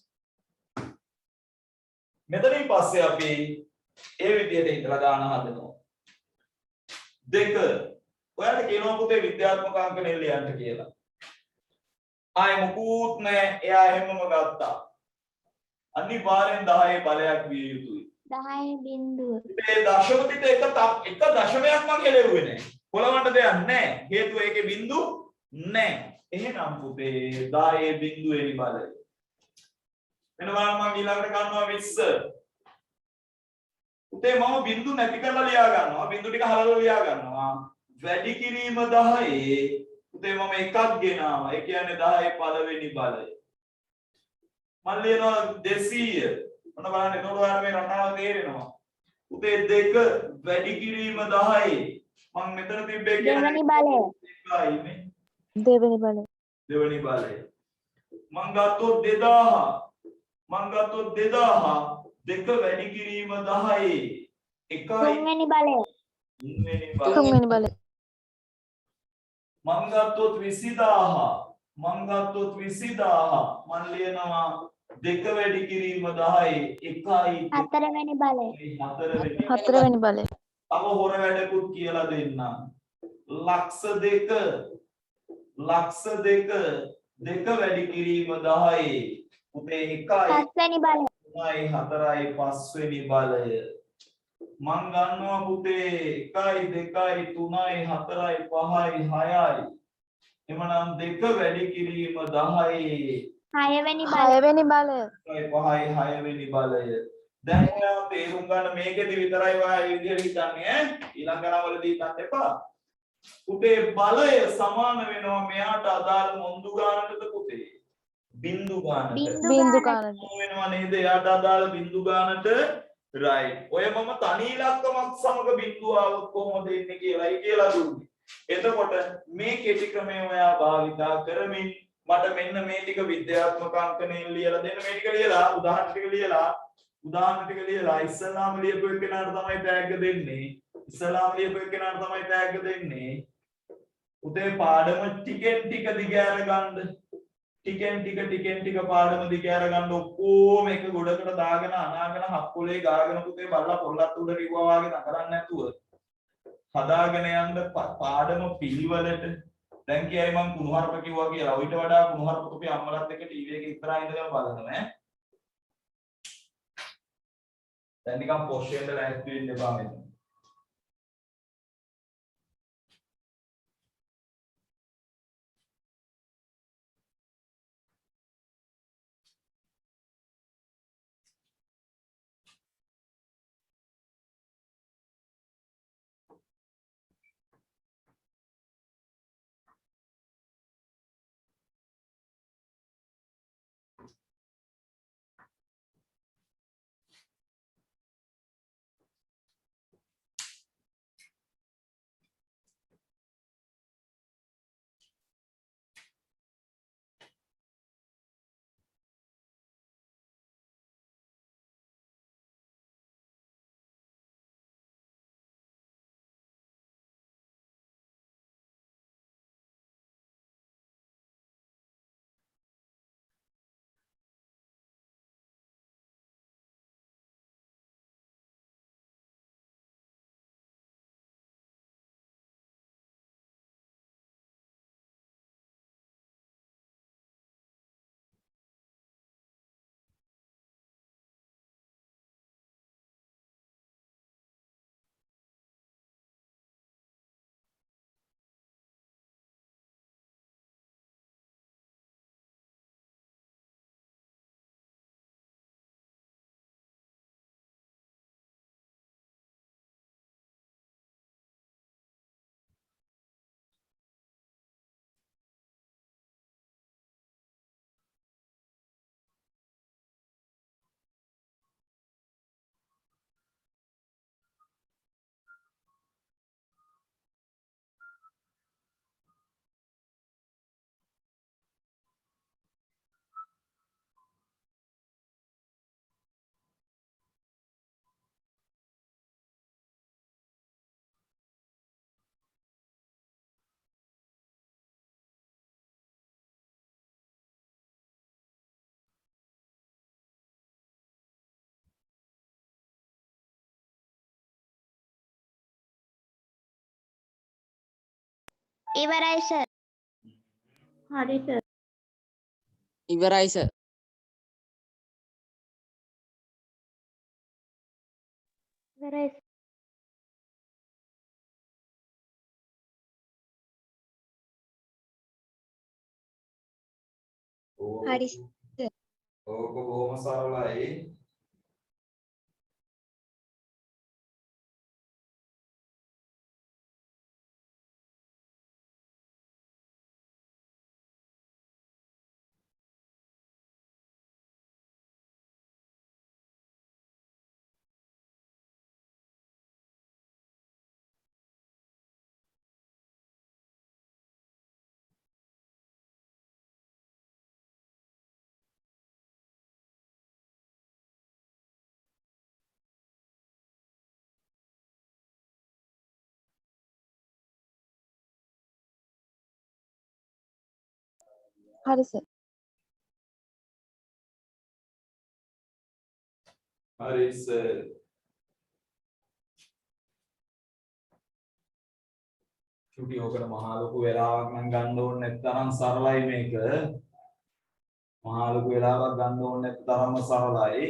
මෙතනින් පස්සේ අපි ඒ විදිහට ඉඳලා දාන හදනවා. 2 ඔයාලට කියනවා පුතේ විද්‍යාත්මක අංක නෙලියන්න කියලා. ආයෙ මොකුත් නැහැ. එයා හැමම ගත්තා. අනිවාර්යෙන් 10 බලයක් විය යුතුයි. 10 බිංදුව. මේ දශමතිත එක දශමයක් මම කෙලෙව්වේ නැහැ. කොලවන්න දෙයක් නැහැ. හේතුව ඒකේ බිංදු නැහැ. එහෙනම් පුතේ 10 බිංදුවේනි බලය. වෙන බලන්න මම ඊළඟට ගන්නවා 20. පුතේ මම බිංදු නැති කරලා ලියා ගන්නවා. බිංදු ටික හලලා ලියා ගන්නවා. වැඩි කිරීම 10. පුතේ මම එකක් ගෙනාවා. ඒ කියන්නේ 10 පළවෙනි බලය. මම ලියනවා 200. මොන බලන්න එතකොට ඔයාලට මේ රටාව තේරෙනවා. පුතේ 2 වැඩි කිරීම 10. මම මෙතන තිබ්බේ දෙවෙනි බලය. එකයිනේ. දෙවෙනි බලය. දෙවෙනි බලය. මම ගත්තොත් 2000. මම ගත්තොත් 2000. 2 වැඩි කිරීම 10. එකයි. තුන්වෙනි බලය. තුන්වෙනි බලය. මම ගත්තොත් 20000. මම ගත්තොත් 20000. මම ලියනවා 2 වැඩි කිරීම 10 එකයි. හතරවෙනි බලය. හතරවෙනි බලය. තව හොර වැඩකුත් කියලා දෙන්නම්. ලක්ෂ 2 වැඩි කිරීම 10 පුතේ එකයි. පස්වෙනි බලය. 3යි 4යි 5වෙනි බලය. මං ගන්නවා පුතේ 1යි 2යි 3යි 4යි 5යි 6යි. එමනම් 2 වැඩි කිරීම 10 හයවෙනි බලය. හයවෙනි බලය. 5යි 6වෙනි බලය. දැන් ඔයා තේරුම් ගන්න මේකෙදි විතරයි ඔයා මේ විදිහට හිතන්නේ ඈ ඊළඟ ගණන්වලදී හිතන්න එපා. පුතේ බලය සමාන වෙනවා මෙයාට අදාළ මොන්දු ගානටද පුතේ? බිංදු ගානට. බිංදු ගානට. වෙනවා නේද? එයාට අදාළ බිංදු ගානට right. ඔය මම තනි ඉලක්කමක් සමග බිංදුව આવොත් කොහොමද එන්නේ කියලායි කියලා දුන්නේ. එතකොට මේ කෙටි ක්‍රමය ඔයා භාවිතා කරමින් මට මෙන්න මේ ටික විද්‍යාත්මක අංකණයෙන් ලියලා දෙන්න. මේ ටික ලියලා උදාහරණ ටික ලියලා ඉස්සලාම ලියපු එකනට තමයි ටැග් දෙන්නේ. ඉස්සලාම ලියපු එකනට තමයි ටැග් දෙන්නේ. උදේ පාඩම ටිකෙන් ටික දිග අරගන්න. ටිකෙන් ටික පාඩම දිග අරගන්න ඔක්කොම එක ගොඩකට දාගෙන අනාගෙන හක්කොලේ ගාගෙන පුතේ බල්ලා පොල්ලත් උඩ රිව්වා වගේ නතරන්නේ නැතුව හදාගෙන යන්න පාඩම පිළිවෙලට. දැන් කියයි මම කුණුහරුප කිව්වා කියලා. ඊට වඩා කුණුහරුප අපි අම්මලත් එක්ක ටීවී එකේ ඉස්සරහා ඉඳලා බලනවා ඈ. දැන් නිකන් පොෂ් වෙන්න ලෑස්ති වෙන්න එපා මෙතන. ඉවරයි සර්. හරි සර්. ඉවරයි සර්. ඉවරයි. හරි සර්. ඕක බොහොම සරලයි. හරි සර්. හරි සර්. චුටි ඔකට මහා ලොකු වෙලාවක් නම් ගන්න ඕනේ නැත්නම් සරලයි මේක. මහා ලොකු වෙලාවක් ගන්න ඕනේ නැත්තරම සරලයි.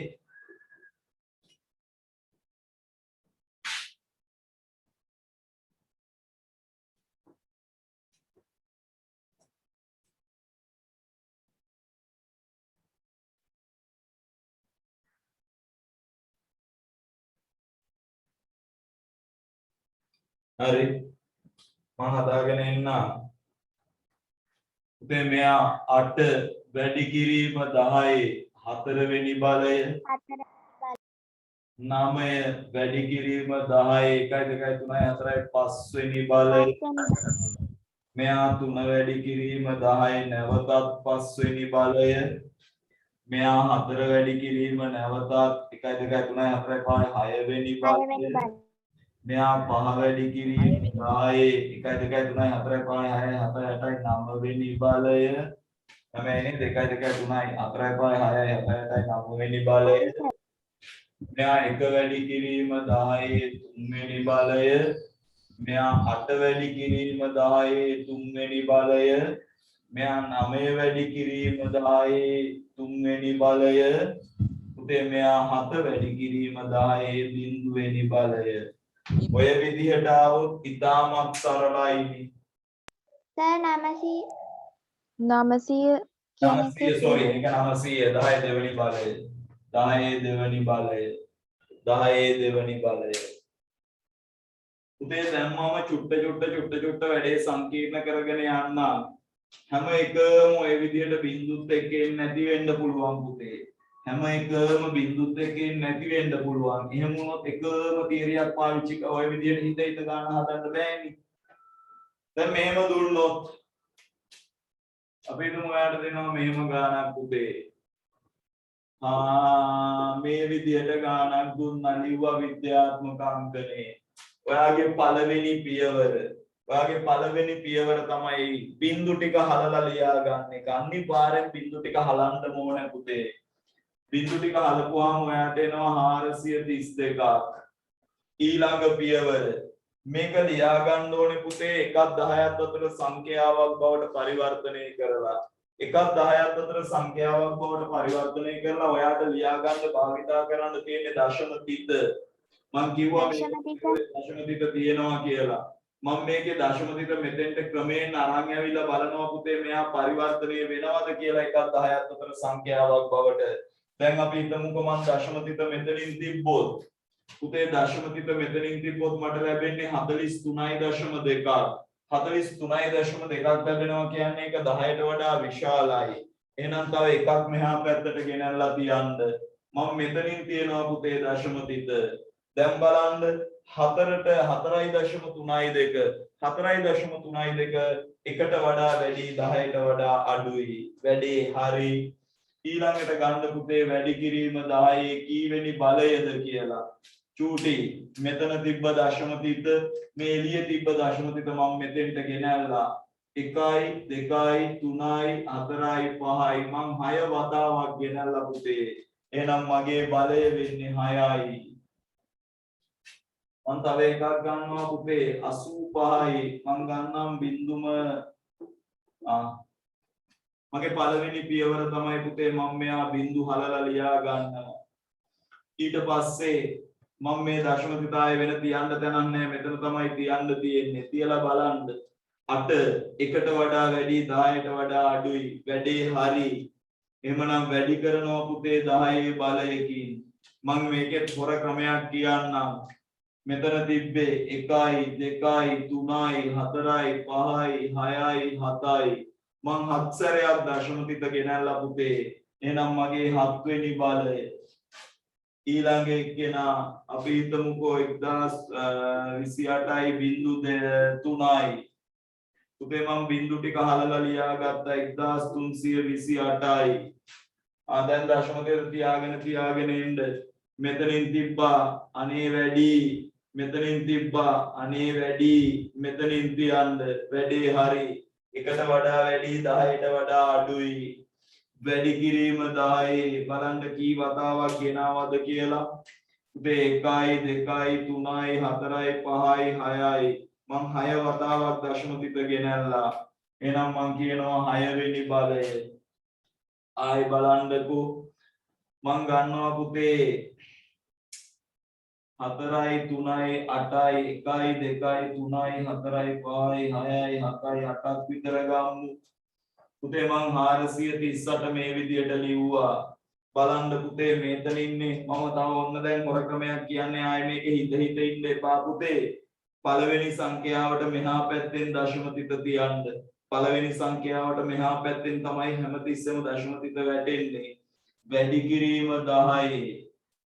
හරි මම හදාගෙන එන්න. උදේ මෙයා 8 වැඩි කිරීම 10 4 වෙනි බලය. 9 වැඩි කිරීම 10 1 2 3 4 5 වෙනි බලය මෙයා 3 වැඩි කිරීම 10 නැවතත් 5 වෙනි බලය මෙයා 4 වැඩි කිරීම නැවතත් 1 2 3 4 5 6 වෙනි බලය මෙයා 5 වැඩි කිරීම 10 1 2 3 4 5 6 7 8 9 වෙනි බලය එමෙන්නේ 2 2 3 4 5 6 7 8 9 වෙනි බලය මෙයා 1 වැඩි කිරීම 10 3 වෙනි බලය මෙයා 8 වැඩි කිරීම 10 3 වෙනි බලය මෙයා 9 වැඩි කිරීම 10 3 වෙනි බලය පුතේ මෙයා 7 වැඩි කිරීම 10 බිංදු වෙනි බලය ඔය විදිහට આવොත් ඉතාමත් සරලයිනේ සර් 900 900 sorry ඒක 900 10 දෙවෙනි බලය 10 දෙවෙනි බලය 10 දෙවෙනි බලය පුතේ දැන් මම චුට්ට වැඩේ සංකීර්ණ කරගෙන යන්න හැම එකම ඔය විදිහට බින්දුත් එක්ක එන්නේ නැති වෙන්න පුළුවන් පුතේ හැම එකම බින්දුත් එක්ක එන්නේ නැති වෙන්න පුළුවන් එහෙම වුණොත් එකම තියරියක් පාවිච්චි ඔය විදිහට හිත ගන්න හදන්න බෑනේ දැන් මෙහෙම දුන්නොත් අපි හිතමු ඔයාලට දෙනවා මෙහෙම ගානක් පුතේ මේ විදිහට ගානක් දුන්නා ලිව්වා විද්‍යාත්මක අංකනේ ඔයාගේ පළවෙනි පියවර තමයි බිංදු ටික හලලා ලියා ගන්න එක. අනිවාර්යෙන් බිංදු ටික හලන්න ඕනේ පුතේ. බිංදු ටික හලපුවාම ඔයාට එනවා 432ක්. ඊළඟ පියවර මේක ලියා ගන්න ඕනේ පුතේ 1ක් 10ක් අතර සංඛ්‍යාවක් බවට පරිවර්තනය කරලා. 1ක් 10ක් අතර සංඛ්‍යාවක් බවට පරිවර්තනය කරලා ඔයාට ලියා ගන්න භාවිතා කරන්න තියෙන්නේ දශම තිත. මම කිව්වා දශම තිත තියෙනවා කියලා. මම මේකේ දශම තිත මෙතෙන්ට ක්‍රමයෙන් අරන් ඇවිල්ලා බලනවා පුතේ මෙයා පරිවර්තනය වෙනවද කියලා 1ක් 10ක් අතර සංඛ්‍යාවක් බවට. දැන් අපි හිතමුකෝ මම දශම තිත මෙතනින් තිබ්බොත් පුතේ දශම තිත මෙතනින් තිබ්බොත් මට ලැබෙන්නේ 43.2ක්. 43.2ක් ලැබෙනවා කියන්නේ ඒක 10ට වඩා විශාලයි. එහෙනම් තව එකක් මෙහා පැත්තට ගෙනල්ලා තියන්න. මම මෙතනින් තියනවා පුතේ දශම තිත. දැන් බලන්න 4ට 4.32 4.32 එකට වඩා වැඩි 10ට වඩා අඩුයි. වැඩි හරි. ඊළඟට ගන්න පුතේ වැඩි කිරීම 10 කීවෙනි බලයද කියලා. චූටි මෙතන තිබ්බ දශම තිත මේ එළියේ තිබ්බ දශම තිත මම මෙතෙන්ට ගෙනල්ලා 1යි 2යි 3යි 4යි 5යි මම 6 වතාවක් ගෙනල්ලා පුතේ එහෙනම් මගේ බලය වෙන්නේ 6යි මම තව එකක් ගන්නවා පුතේ 85යි මම ගන්නම් බින්දුම මගේ පළවෙනි පියවර තමයි පුතේ මම මෙයා බින්දු හලලා ලියා ගන්නවා ඊට පස්සේ මම මේ දශම තිතායේ වෙන තියන්න තැනක් නැහැ මෙතන තමයි තියන්න තියෙන්නේ තියලා බලන්න 8 1ට වඩා වැඩි 10ට වඩා අඩුයි වැඩේ හරි එහෙමනම් වැඩි කරනවා පුතේ 10 බලයකින් මම මේකේ හොර ක්‍රමයක් කියන්නම් මෙතන තිබ්බේ 1යි 2යි 3යි 4යි 5යි 6යි 7යි මං 7 සැරයක් දශම තිත ගෙනල්ලා පුතේ එහෙනම් මගේ 7 වෙනි බලය ඊළඟ එක්කෙනා අපි හිතමුකෝ 1028යි බිංදු 3යි පුතේ මම බිංදු ටික හලලා ලියා ගත්තා 1328යි දැන් දශම තිත තියාගෙන ඉන්න මෙතනින් තිබ්බා අනේ වැඩි මෙතනින් තිබ්බා අනේ වැඩි මෙතනින් තියන්න වැඩේ හරි එකට වඩා වැඩි 10ට වඩා අඩුයි වැඩි කිරීම 10 බලන්න කී වතාවක් ගෙනාවද කියලා උදේ 1යි 2යි 3යි 4යි 5යි 6යි මං 6 වතාවක් දශම තිත ගෙනල්ලා එහෙනම් මං කියනවා 6 වෙනි බලය ආයි බලන්නකෝ මං ගන්නවා පුතේ 4යි 3යි 8යි 1යි 2යි 3යි 4යි 5යි 6යි 7යි 8ක් විතර ගමු පුතේ මං 438 මේ විදියට ලිව්වා බලන්න පුතේ මෙතන ඉන්නේ මම තව ඔන්න දැන් හොර ක්‍රමයක් කියන්නේ ආයේ මේකේ හිත ඉන්න එපා පුතේ පළවෙනි සංඛ්‍යාවට මෙහා පැත්තෙන් දශම තිත තියන්න පළවෙනි සංඛ්‍යාවට මෙහා පැත්තෙන් තමයි හැමතිස්සෙම දශම තිත වැටෙන්නේ වැඩි කිරීම 10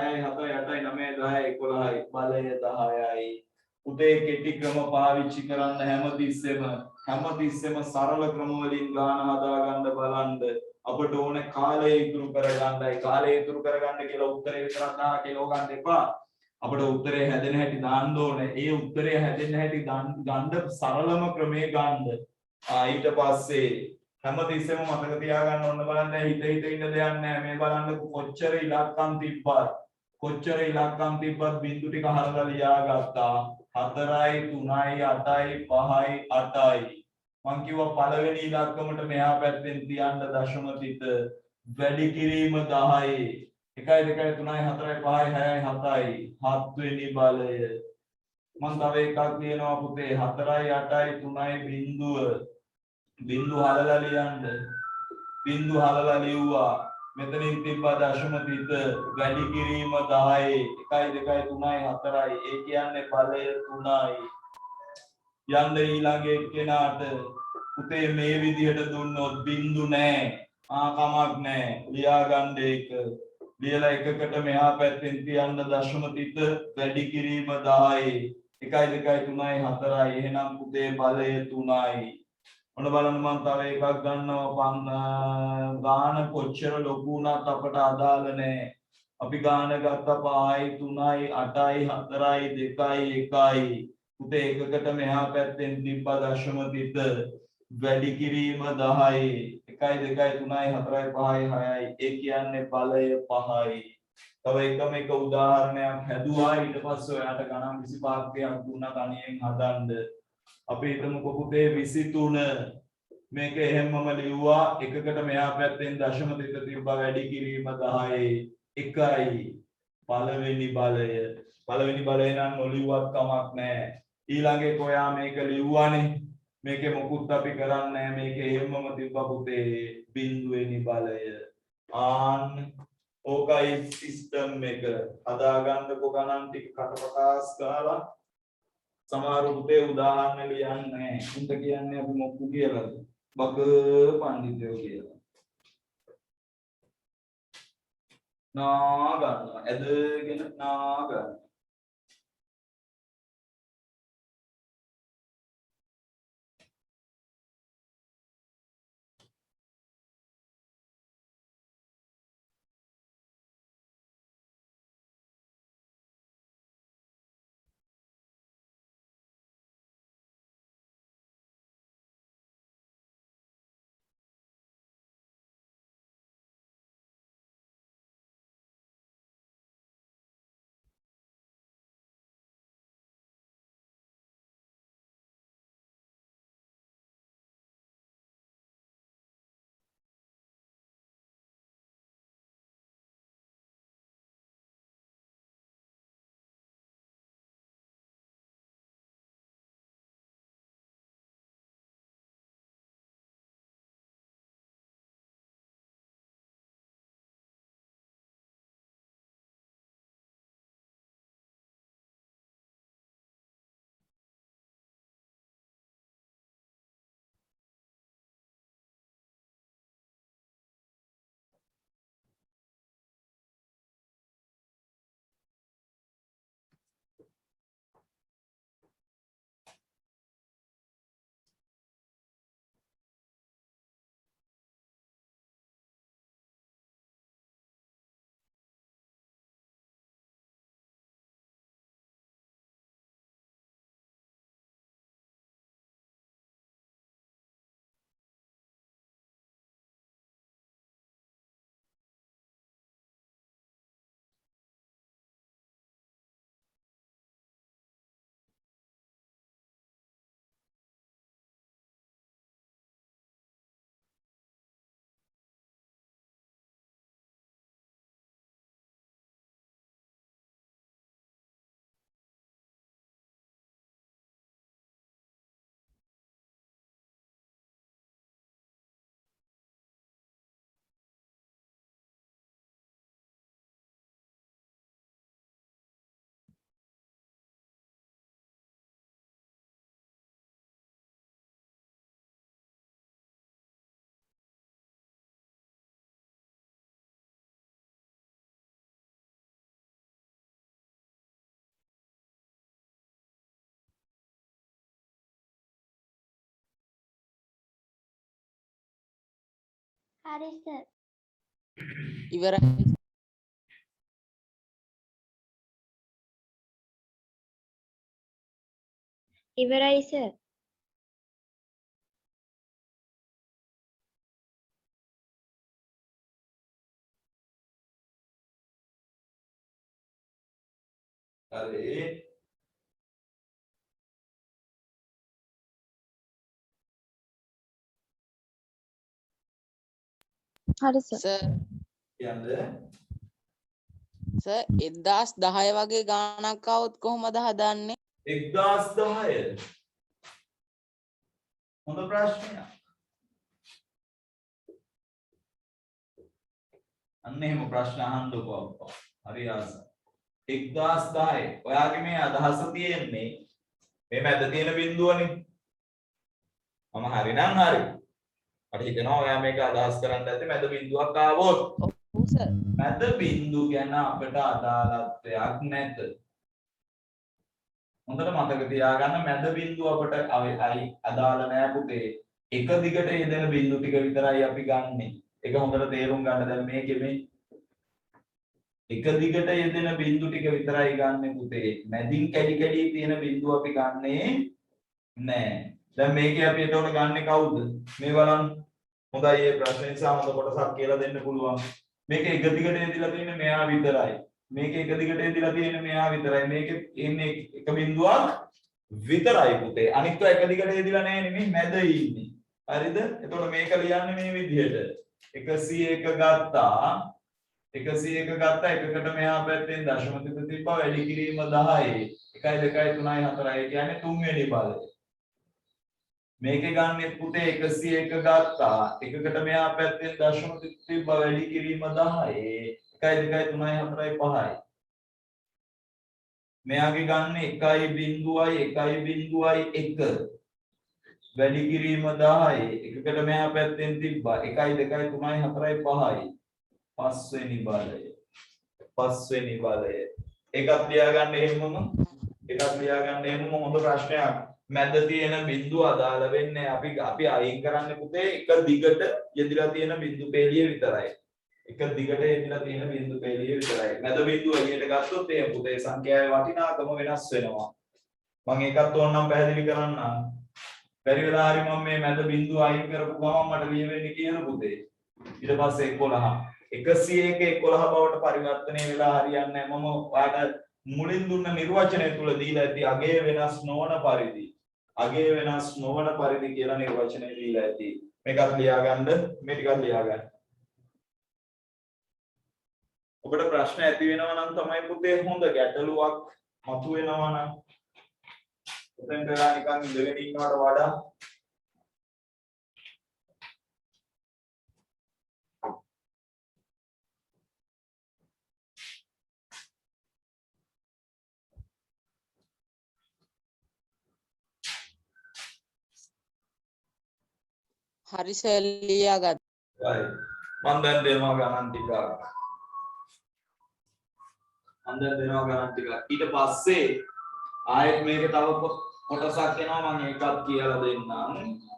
6යි 7යි 8යි 9යි 10යි 11යි බලය 10යි. උතේ කෙටි ක්‍රම පාවිච්චි කරන්න හැමතිස්සෙම සරල ක්‍රම වලින් ගාන හදාගන්න බලන්න. අපට ඕනේ කාලය ඉතුරු කරගන්නයි. කාලය ඉතුරු කරගන්න කියලා උත්තරේ විතරක් දාලා කෙලව ගන්න එපා. අපිට උත්තරේ හැදෙන හැටි දාන්න ඕනේ. ඒ උත්තරේ හැදෙන්න හැටි ගන්න සරලම ක්‍රමේ ගන්න. ඊට පස්සේ හැමතිස්සෙම මතක තියාගන්න ඕන බලන්න හිත ඉන්න දෙයක් නැහැ. මේ බලන්න කොච්චර ඉලක්කම් තිබ්බත් බින්දු ටික හරලා ලියාගත්තා. 4යි 3යි 8යි 5යි 8යි. මං කිව්වා පළවෙනි ඉලක්කමට මෙහා පැත්තෙන් තියන්න දශම තිත වැඩි කිරීම 10යි. 1යි 2යි 3යි 4යි 5යි 6යි 7යි 7 වෙනි බලය. මං තව එකක් කියනවා පුතේ 4යි 8යි 3යි බින්දුව හලලා ලියන්න. බින්දු හලලා ලිව්වා. මෙතනින් තිබ්බා දශම තිත වැඩි කිරීම 10යි. 1යි 2යි 3යි 4යි. ඒ කියන්නේ බලය 3යි. යන්න ඊළඟ එක්කෙනාට පුතේ මේ විදිහට දුන්නොත් බින්දු නැහැ. කමක් නැහැ. ලියා ගන්න ඒක. ලියලා එකකට මෙහා පැත්තෙන් තියන්න දශම තිත වැඩි කිරීම 10යි. 1යි 2යි 3යි 4යි. එහෙනම් පුතේ බලය 3යි. ඔන්න බලන්න මම තව එකක් ගන්නවා. ගාන කොච්චර ලොකු වුණත් අපට අදාළ නැහැ. අපි ගාන ගත්තා 5යි 3යි 8යි 4යි 2යි 1යි. පුතේ එකකට මෙහා පැත්තෙන් තිබ්බ දශම තිත වැඩි කිරීම 10යි. 1යි 2යි 3යි 4යි 5යි 6යි. ඒ කියන්නේ බලය 5යි. තව එක උදාහරණයක් හැදුවා. ඊට පස්සේ ඔයාට ගණන් 25ක් දුන්නා තනියෙන් හදන්න. අපි හිතමුකෝ පුතේ 23 මේක එහෙම්මම ලිව්වා. එකකට මෙහා පැත්තෙන් දශම තිත තිබ්බ වැඩි කිරීම 10යි. 1යි පළවෙනි බලය නම් නොලිව්වත් කමක් නැහැ. ඊළඟ එක ඔයා මේක ලිව්වානේ. මේකේ මොකුත් අපි කරන්නේ නැහැ. මේක එහෙම්මම තිබ්බ පුතේ බිඳුවෙනි බලය. ඕකයි සිස්ටම් එක. හදාගන්නකෝ ගණන් ටික කටපටාස් ගාලා. සමහර පුතේ උදාහරණ ලියන්නේ නැහැ. උන්ට කියන්නේ අපි මොකු කියලාද? බක පඬිතුයෝ කියලා. නා ගන්නවා. ඇදගෙන නා ගන්නවා. හරි සර්. ඉවරයි ඉවරයි සර්. හරි. හරි සර් කියන්න සර් 1010 වගේ ගාණක් આવොත් කොහොමද හදන්නේ 1010 හොඳ ප්‍රශ්නයක්. අන්න එහෙම ප්‍රශ්න අහන්නකෝ අප්පා. හරි ආස. 1010 ඔයාගේ මේ අදහස තියෙන්නේ මේ මැද තියෙන බිඳුවනේ. මම හරි නම් හරි. මට හිතෙනවා ඔයා මේක අදහස් කරන්න ඇත්තේ මැද බිඳුවක් ආවොත්. ඔව් සර් මැද බිඳු ගැන අපිට අදාළත්වයක් නැත. හොඳට මතක තියාගන්න මැද බිඳුව අපට අදාළ නෑ පුතේ. එක දිගට යෙදෙන බිඳු ටික විතරයි අපි ගන්නෙ. ඒක හොඳට තේරුම් ගන්න. දැන් මේකේ මේ එක දිගට යෙදෙන බිඳු ටික විතරයි ගන්නෙ පුතේ. මැදින් කැඩි කැඩි තියෙන බිඳු අපි ගන්නෙ නෑ. දැන් මේකේ අපි එතකොට ගන්නෙ කවුද? මේ බලන්න. හොඳයි මේ ප්‍රශ්නේ නිසා හොඳ කොටසක් කියලා දෙන්න පුළුවන්. මේක එක දිගට යෙදিলা තියෙන්නේ මෙයා විතරයි. මේක එක දිගට යෙදিলা තියෙන්නේ මෙයා විතරයි. මේකේ ඉන්නේ එක බිඳුවක් විතරයි පුතේ. අනිත් එක දිගට යෙදিলা නැහැ නෙමෙයි මැද ඉන්නේ. හරිද? එතකොට මේක ලියන්නේ මේ විදිහට. 101 ගත්තා. 101 ගත්තා එකකට මෙහා පැත්තෙන් දශම තිත තිබ්බා වැඩි කිරීම 10. 1 2 3 4 කියන්නේ තුන්වෙනි බලය. මේකේ ගන්නෙ පුතේ 101 ගත්තා එකකට මෙහා පැත්තෙන් දශම තිත තිබ්බා වැඩි කිරීම 10. 1 2 3 4 5යි. මෙයාගේ ගන්න 1.1 වැඩි කිරීම 10යි එකකට මෙහා පැත්තෙන් තිබ්බා 1 2 3 4 5යි පස්වෙනි බලය එකක් ලියාගන්න එහෙමම හොඳ ප්‍රශ්නයක් මැද තියෙන බිඳුව අදාළ වෙන්නේ අපි අයින් කරන්නේ පුතේ එක දිගට යෙදিলা තියෙන බිඳු පෙළිය විතරයි එක දිගට යෙදিলা තියෙන බිඳු පෙළිය විතරයි මැද බිඳුව එළියට ගත්තොත් ඒ පුතේ සංඛ්‍යාවේ වටිනාකම වෙනස් වෙනවා මම ඒකත් ඕනනම් පැහැදිලි කරන්නම් බැරි වෙලා හරි මම මේ මැද බිඳුව අයින් කරපු ගමන් මට ලියවෙන්නේ කියන පුතේ ඊට පස්සේ 11 101 11 බවට පරිවර්තනය වෙලා හරියන්නේ නැහැ මම ඔයාලට මුලින් දුන්න නිර්වචනය තුල දීලා ඇති අගේ වෙනස් නොවන පරිදි කියලා නිර්වචනය දීලා ඇති මේකත් ලියාගන්න මේ ටිකත් ලියාගන්න ඔබට ප්‍රශ්න ඇති වෙනවා නම් තමයි පුතේ හොඳ ගැටලුවක් මතුවෙනවා නම් එතෙන් කරා නිකන් ඉඳගෙන ඉන්නවට වඩා හරි සර් ලියාගත්තා right මම දැන් දෙනවා ගණන් ටිකක් ඊට පස්සේ ආයෙත් මේක තව කොටසක් එනවා මම ඒකත් කියලා දෙන්නම්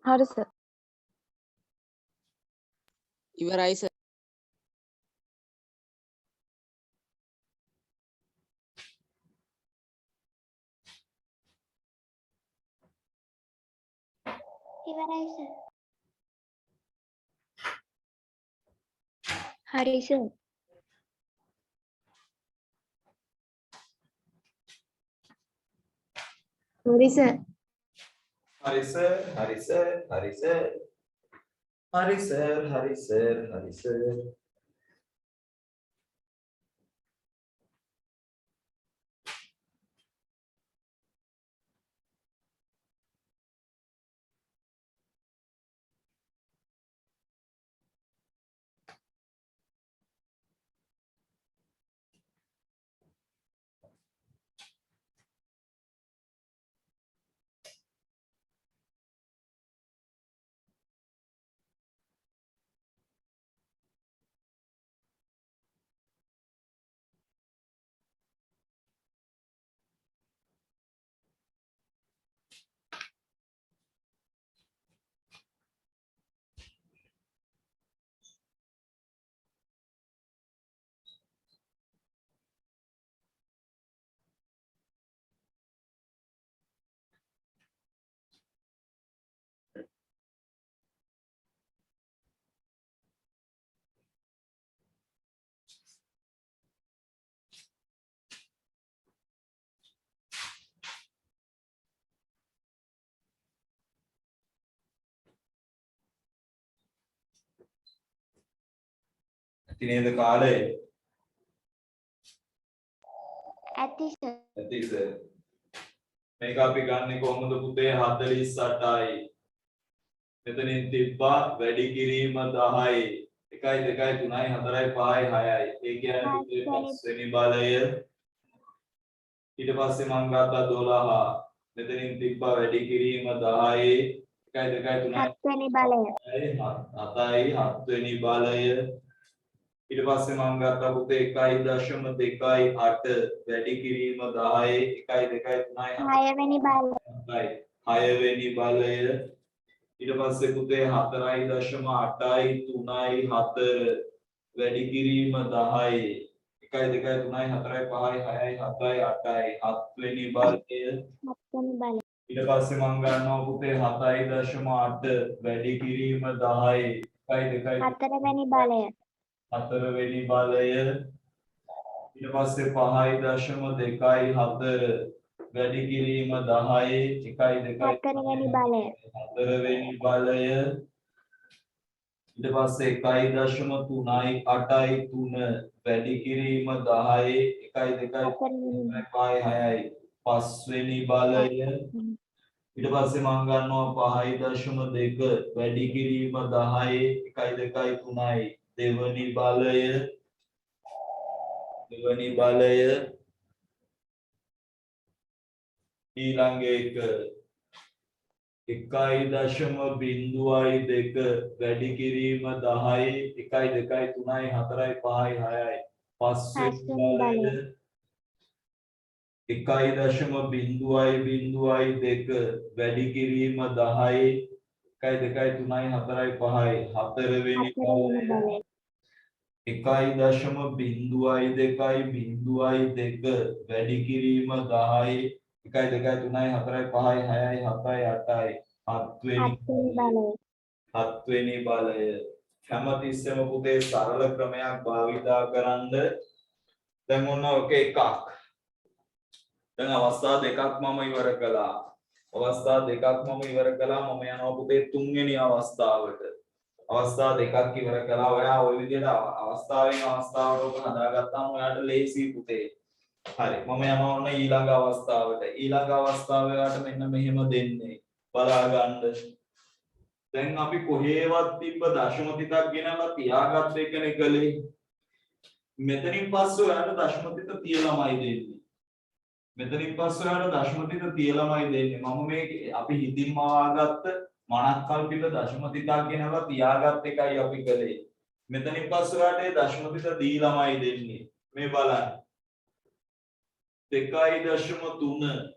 හරි සර් ඉවරයි සර්. ඉවරයි සර් හරි සර් හරි සර් හරි සර් හරි සර් හරි සර් හරි සර් හරි සර් හරි සර් නේද කාලේ ඇති සර් ඇති සර් මේක අපි ගන්නෙ කොහොමද පුතේ 48යි මෙතනින් තිබ්බා වැඩි කිරීම 10යි 1 2 3යි 4යි 5යි 6යි ඒ කියන්නේ පුතේ 5 වෙනි බලය ඊට පස්සේ මම ගත්තා 12 මෙතනින් තිබ්බා වැඩි කිරීම 10යි 1 2 3යි 7 වෙනි බලය 7යි 7 වෙනි බලය ඊට පස්සේ මම ගත්තා පුතේ 1.28 වැඩි කිරීම 10යි 1 2 3යි 6 වෙනි බලය 6 වෙනි බලය ඊට පස්සේ පුතේ 4.8යි 3යි 4 වැඩි කිරීම 10යි 1 2 3යි 4යි 5යි 6යි 7යි 8යි 7 වෙනි බලය 7 වෙනි බලය ඊට පස්සේ මම ගන්නවා පුතේ 7.8 වැඩි කිරීම 10යි 1 2 4 වෙනි බලය 4 වෙනි බලය ඊට පස්සේ 5.2යි 4 වැඩි කිරීම 10යි 1 2 4 වෙනි බලය 4 වෙනි බලය ඊට පස්සේ 1.3යි 8යි 3 වැඩි කිරීම 10යි 1 2 5යි 6යි 5 වෙනි බලය ඊට පස්සේ මම ගන්නවා 5.2 වැඩි කිරීම 10යි 1 2 3යි දෙවනි බලය ඊළඟ එක 1.02 වැඩි කිරීම 10යි 1 2 3යි 4යි 5යි 6යි 5 වෙනි බලය 1.02 වැඩි කිරීම 10යි 1 2 3යි 4යි 5යි 4 වෙනි බලය 1.02 වැඩි කිරීම 10යි 1 2 3යි 4යි 5යි 6යි 7යි 8යි 7 වෙනි බලය 7 වෙනි බලය හැමතිස්සෙම පුතේ සරල ක්‍රමයක් භාවිතා කරන්ද දැන් ඔන්න ඔක එකක් දැන් අවස්ථා දෙකක් මම ඉවර කළා මම යනවා පුතේ තුන්වෙනි අවස්ථාවට අවස්ථා දෙකක් ඉවර කළා ඔයා ওই විදිහට අවස්ථාවෙන් අවස්ථාවට හදාගත්තාම ඔයාට ලේසි පුතේ හරි මම යනවා ඔන්න ඊළඟ අවස්ථාවට. ඊළඟ අවස්ථාවට මෙන්න මෙහෙම දෙන්නේ. බලා ගන්න. දැන් අපි කොහේවත් තිබ්බ දශමතිතක් ගෙනලා තියාගත්ත එකනේ කලේ. මෙතනින් පස්සේ ඔයාලට දශමතිත තියලාමයි දෙන්නේ. මෙතනින් පස්සේ ඔයාලට දශමතිත තියලාමයි දෙන්නේ. මම මේ අපි හිතින්ම ආගත්ත මනක්කල්පිත දශමතිතක් ගෙනලා තියාගත්ත එකයි අපි කලේ. මෙතනින් පස්සේ ඔයාලට ඒ දශමතිත දීලාමයි දෙන්නේ. මේ බලන්න. 2.3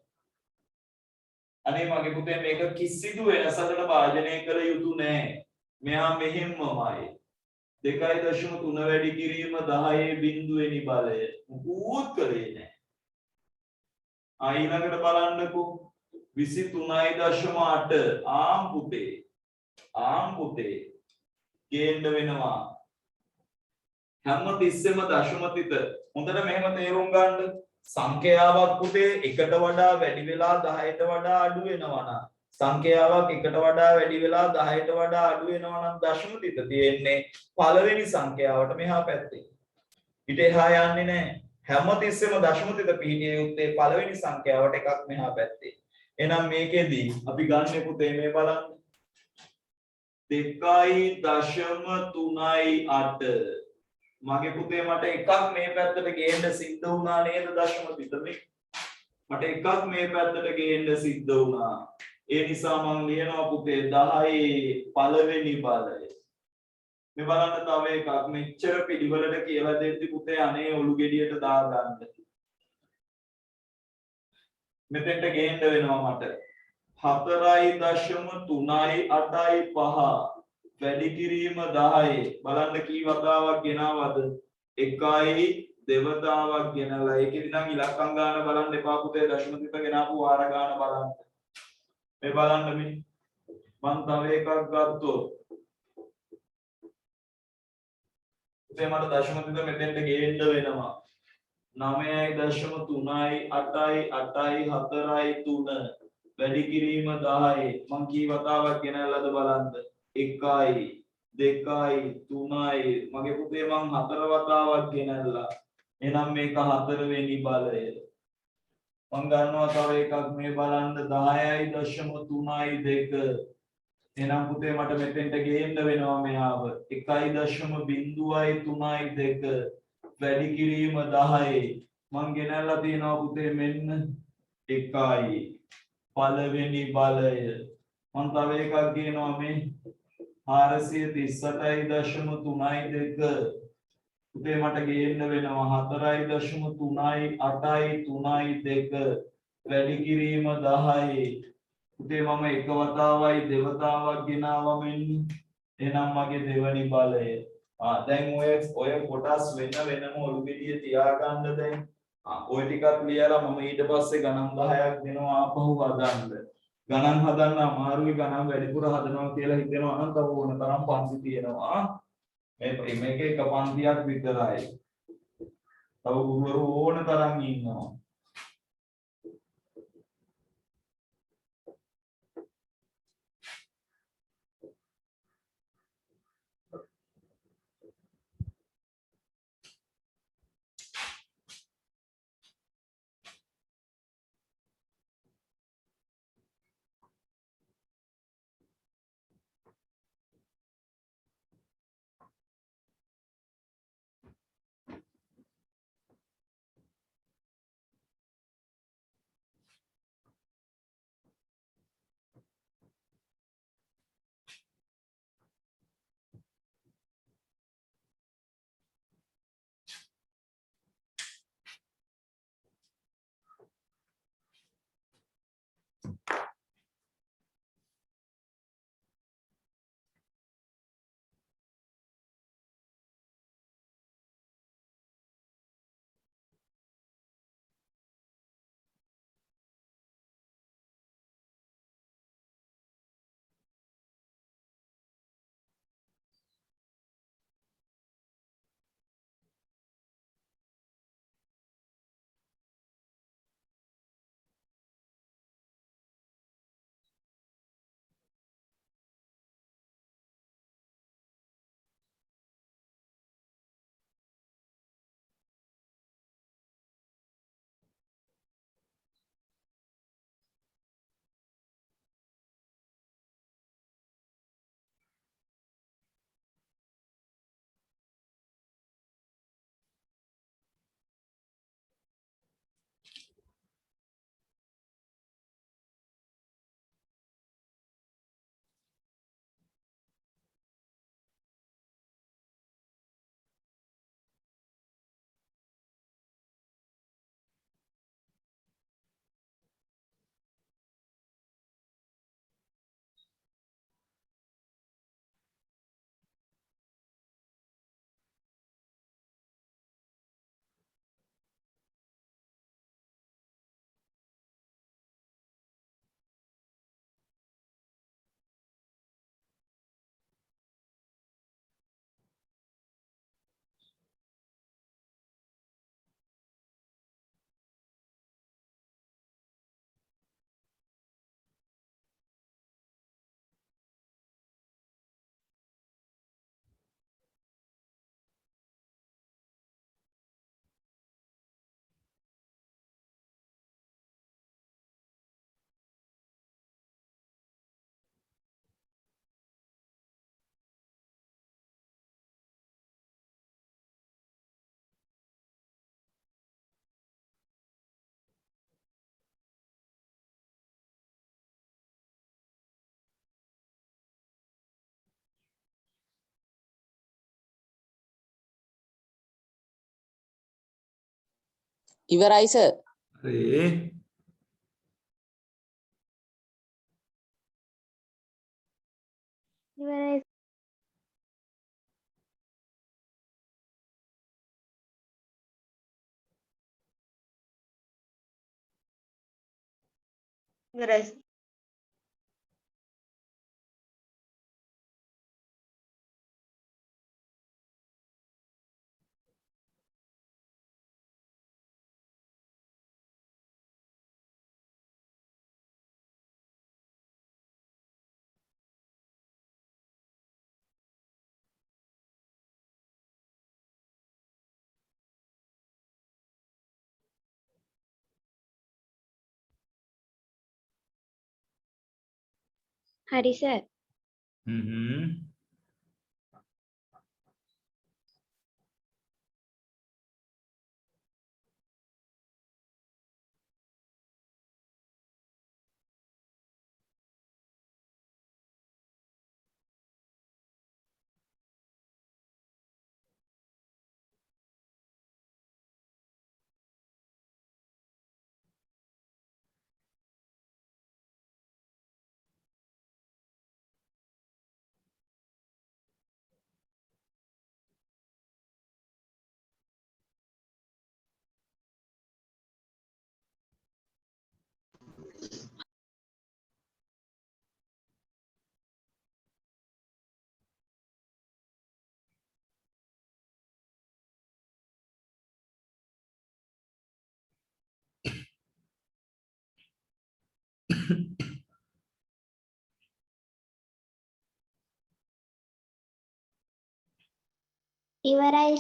අනේ මගේ පුතේ මේක කිසිදු වෙනසකට භාජනය කළ යුතු නෑ. මෙහා මෙහෙම්මමයි. 2.3 වැඩි කිරීම 10 බිඳුවෙනි බලය. මුකුත් කරේ නෑ. ඊළඟට බලන්නකෝ 23.8 ආම් පුතේ ගේන්න වෙනවා. හැම තිස්සෙම දශමතිත හොඳට මෙහෙම තේරුම් ගන්න. සංඛ්‍යාවක් පුතේ එකට වඩා වැඩි වෙලා 10ට වඩා අඩු වෙනවා නම් සංඛ්‍යාවක් එකට වඩා වැඩි වෙලා 10ට වඩා අඩු වෙනවා නම් දශමතිත තියෙන්නේ පළවෙනි සංඛ්‍යාවට මෙහා පැත්තේ. ඊට එහා යන්නේ නැහැ. හැමතිස්සෙම දශමතිත පිහිටිය යුත්තේ පළවෙනි සංඛ්‍යාවට එකක් මෙහා පැත්තේ. එහෙනම් මේකෙදී අපි ගන්න පුතේ මේ බලන්න. 2.38 මගේ පුතේ මට එකක් මේ පැත්තට ගේන්න සිද්ධ වුණා නේද දශමතිතනේ. මට එකක් මේ පැත්තට ගේන්න සිද්ධ වුණා. ඒ නිසා මම ලියනවා පුතේ 10 පළවෙනි බලය. මේ බලන්න තව එකක් මෙච්චර පිළිවෙලට කියලා දෙද්දි පුතේ අනේ ඔලු ගෙඩියට දාගන්න. මෙතෙන්ට ගේන්න වෙනවා මට 4.385 වැඩි කිරීම 10 බලන්න කී වතාවක් ගෙනාවද 1යි දෙවතාවක් ගෙනලා ඒකෙදි නම් ඉලක්කම් ගන්න බලන්න එපා පුතේ දශමතිත ගෙනාපු වාර ගන්න බලන්න මේ බලන්න මම තව එකක් ගත්තොත් පුතේ මට දශමතිත මෙතෙන්ට ගේන්න වෙනවා 9.3යි 8යි 8යි 4යි 3 වැඩි කිරීම 10 මං කී වතාවක් ගෙනල්ලාද බලන්න 1යි 2යි 3යි මගේ පුතේ මං 4 වතාවක් ගෙනල්ලා එහෙනම් මේක 4 වෙනි බලය මං ගන්නවා තව එකක් මේ බලන්න 10.3යි 2 එහෙනම් පුතේ මට මෙතෙන්ට ගේන්න වෙනවා මෙයාව 1.03යි 2 වැඩි කිරීම 10 මං ගෙනල්ලා තියෙනවා පුතේ මෙන්න 1යි පළවෙනි බලය මං තව එකක් ගේනවා මේ 438.3.2 පුතේ මට ගේන්න වෙනවා 4.3යි 8යි 3යි 2 වැඩි කිරීම 10 පුතේ මම එක වතාවයි දෙවතාවක් ගෙනාවා මෙන්න එහෙනම් මගේ දෙවනි බලය දැන් ඔය කොටස් වෙනම ඔලු ගෙඩිය තියාගන්න දැන් ඔය ටිකත් ලියලා මම ඊට පස්සේ ගණන් 10ක් දෙනවා ආපහු හදන්න ගණන් හදන්න අමාරුයි ගණන් වැඩිපුර හදනවා කියලා හිතෙනවා නම් තව ඕන තරම් පන්ති තියෙනවා මේක එක පන්තියක් විතරයි තව ගුරුවරු ඕන තරම් ඉන්නවා ඉවරයි සර්. अरे ඉවරයි ඉවරයි. හරි සර් ඉවරයි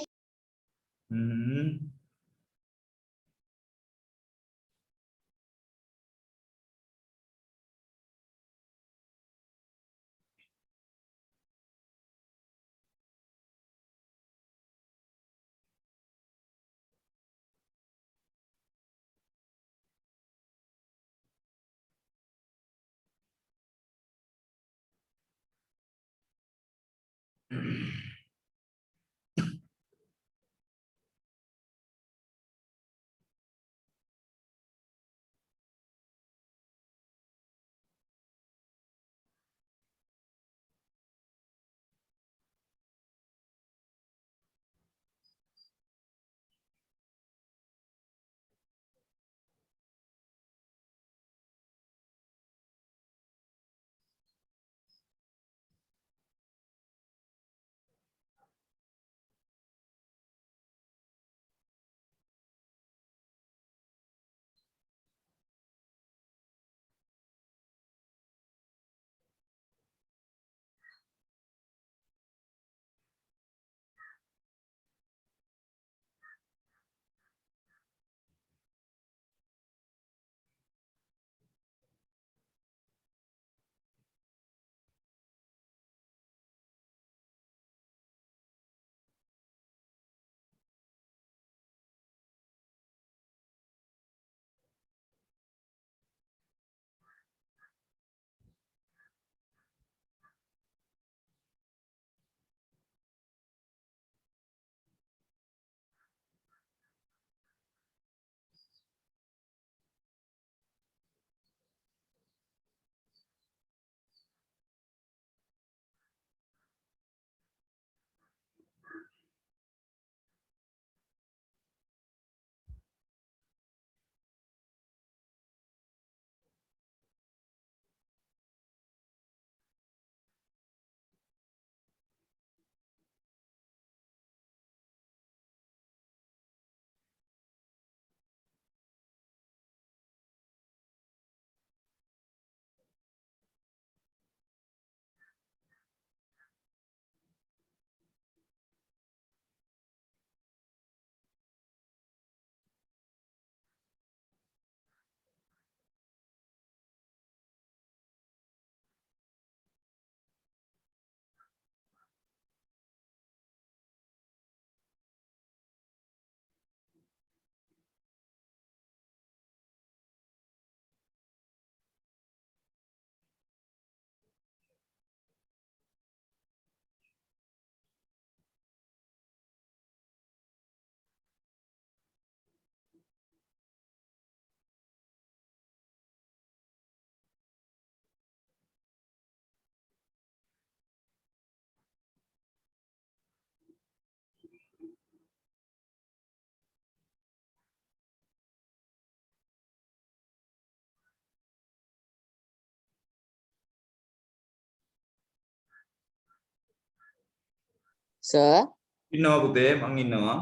sir. ඉන්නවා පුතේ මං ඉන්නවා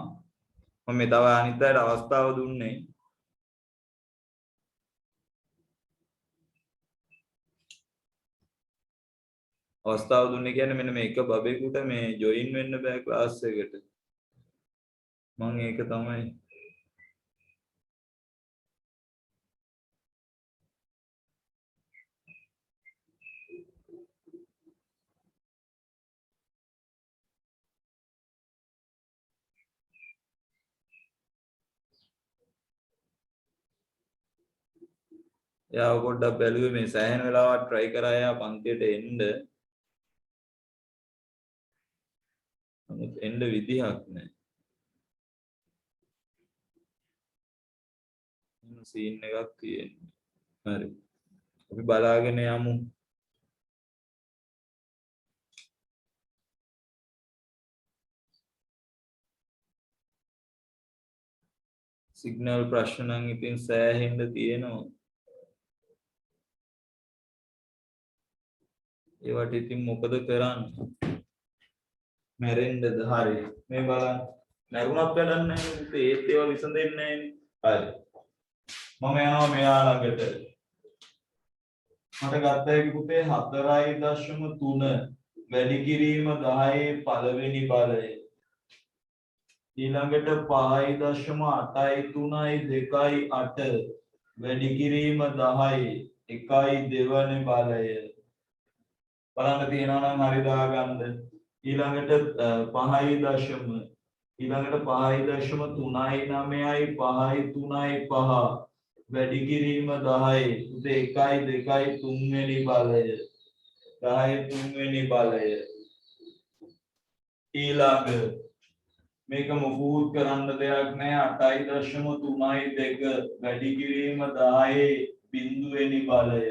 මම මේ තව අනිත් අයට අවස්ථාව දුන්නේ අවස්ථාව දුන්නේ කියන්නේ මෙන්න මේක බබේකට මේ ජොයින් වෙන්න බෑ ක්ලාස් එකට මං ඒක තමයි යාව පොඩ්ඩක් බැලුවේ මේ සෑහෙන වෙලාවක් try කරා යා පන්තියට එන්න නමුත් එන්න විදිහක් නැහැ මොන සීන් එකක් තියෙන්නේ හරි අපි බලාගෙන යමු සිග්නල් ප්‍රශ්න නම් ඉතින් සෑහෙන්න තියෙනවා ඒවට ඉතින් මොකද කරන්නේ මැරෙන්නද හරි මේ බලන්න නැගුණත් වැඩක් නැහැ පුතේ ඒත් ඒවා විසඳෙන්නේ නැහැ හරි මම යනවා මෙයා ළඟට මට ගත්ත හැකි පුතේ 4.3 වැඩි කිරීම 10 පළවෙනි බලය ඊළඟට 5.8 2.8 වැඩි කිරීම 10 1 දෙවන බලය බලන්න තියනවා නම් හරි දාගන්න ඊළඟට 5.0 ඊළඟට 5.395 5.35 වැඩි කිරීම 10 උදේ 1 2 3 වෙනි බලය 10 3 වෙනි බලය ඊළඟ මේක මොකුත් කරන්න දෙයක් නැහැ 8.32 වැඩි කිරීම 10 බිංදු වෙනි බලය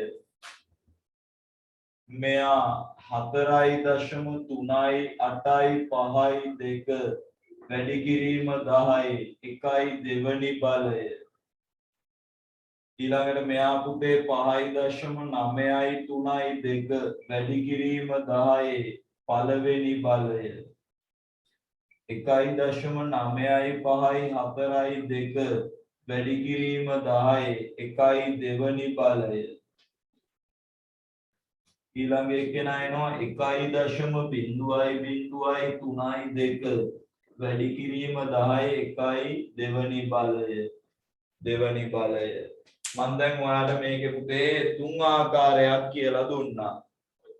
මෙයා 4.385 වැඩි කිරීම 10 1 දෙවනි බලය ඊළඟට මෙයා පුතේ 5.932 වැඩි කිරීම 10 පළවෙනි බලය 1.954 වැඩි කිරීම 10 1 දෙවනි බලය ඊළඟ එකේනා එනවා 1.0.032 වැඩි කිරීම 10 1 දෙවනි බලය මම දැන් ඔයාලට මේකේ පුතේ තුන් ආකාරයක් කියලා දුන්නා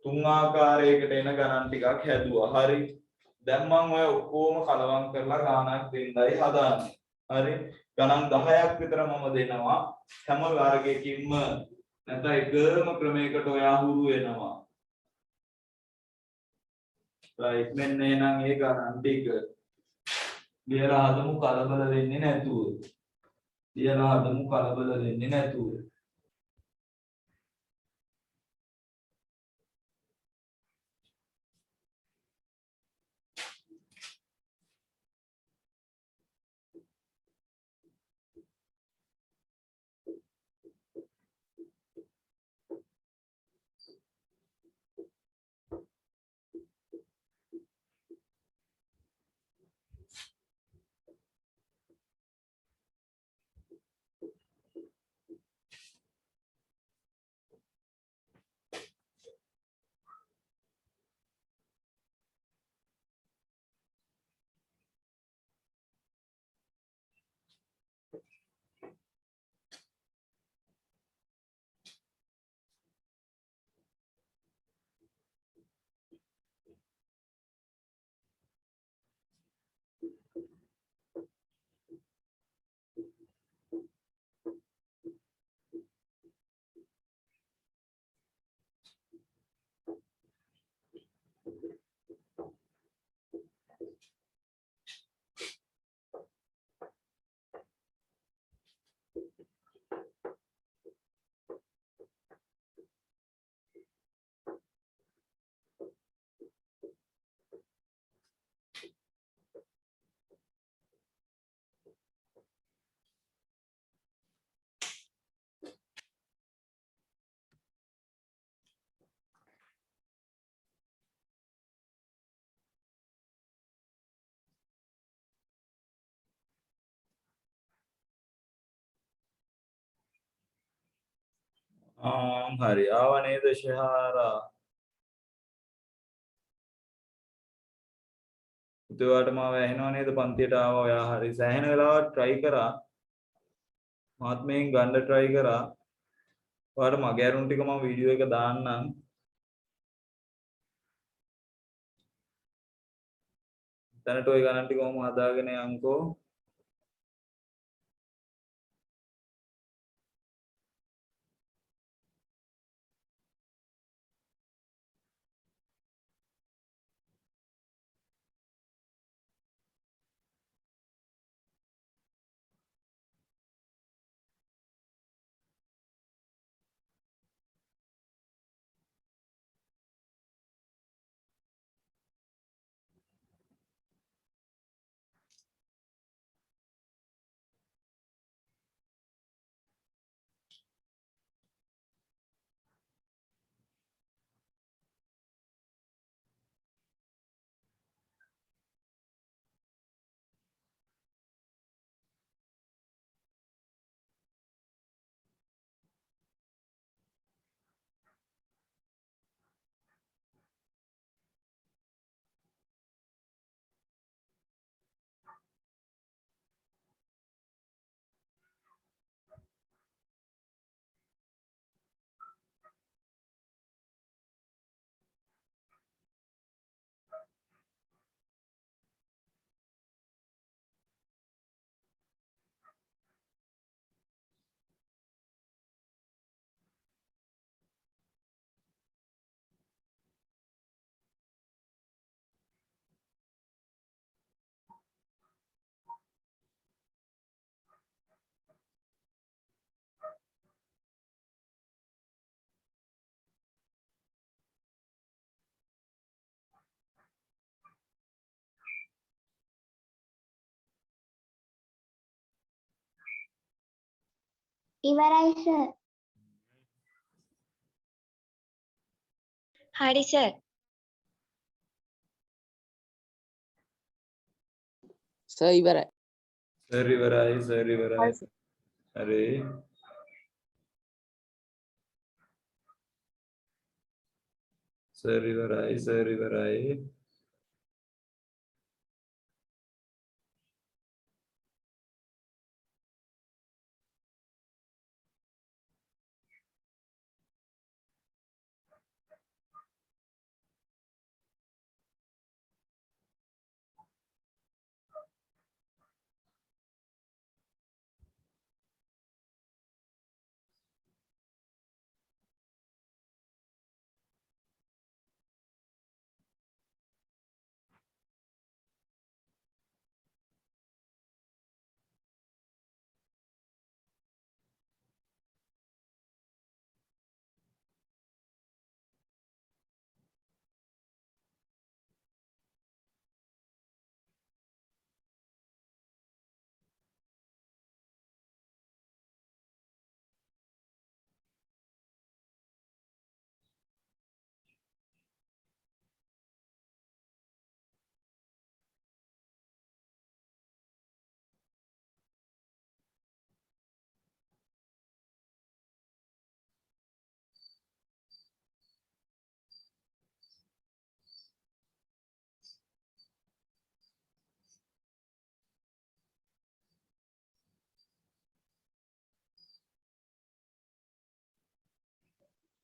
තුන් ආකාරයකට එන ගණන් ටිකක් හැදුවා හරි දැන් මම ඔය ඔක්කොම කලවම් කරලා ගණනක් දෙන්නයි හදාන්නේ හරි ගණන් 10ක් විතර මම දෙනවා හැම වර්ගයකින්ම නැත්නම් එකම ක්‍රමයකට ඔයා හුරු වෙනවා right මෙන්න එහෙනම් ඒ ගණන් ටික ලියලා හදමු කලබල වෙන්නේ නැතුව හරි ආව නේද ශහාරා උදේට මාව ඇහෙනව නේද පන්තියට ආවා ඔයා හරි සෑහෙන වෙලාවක් try කරා මාත් මේන් ගන්න try කරා ඔයාලට මගේ අරුණ ටික මම වීඩියෝ එක දාන්නම් දැනට ওই ගණන් ටික මම හදාගෙන යන්කෝ ඉවරයි සර්. හරි සර්. සර් ඉවරයි. සර් ඉවරයි හරි සර්. හරි සර් ඉවරයි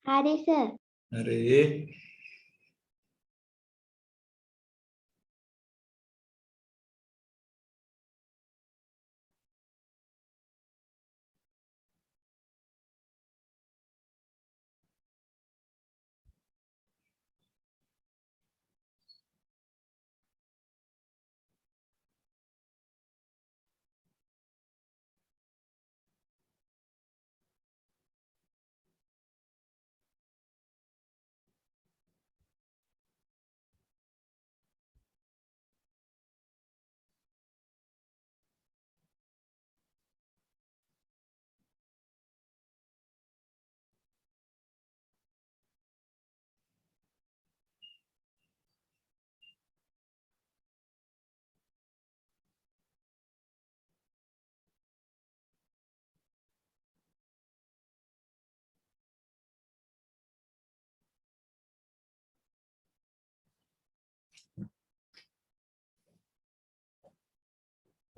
හරි සර්. හරි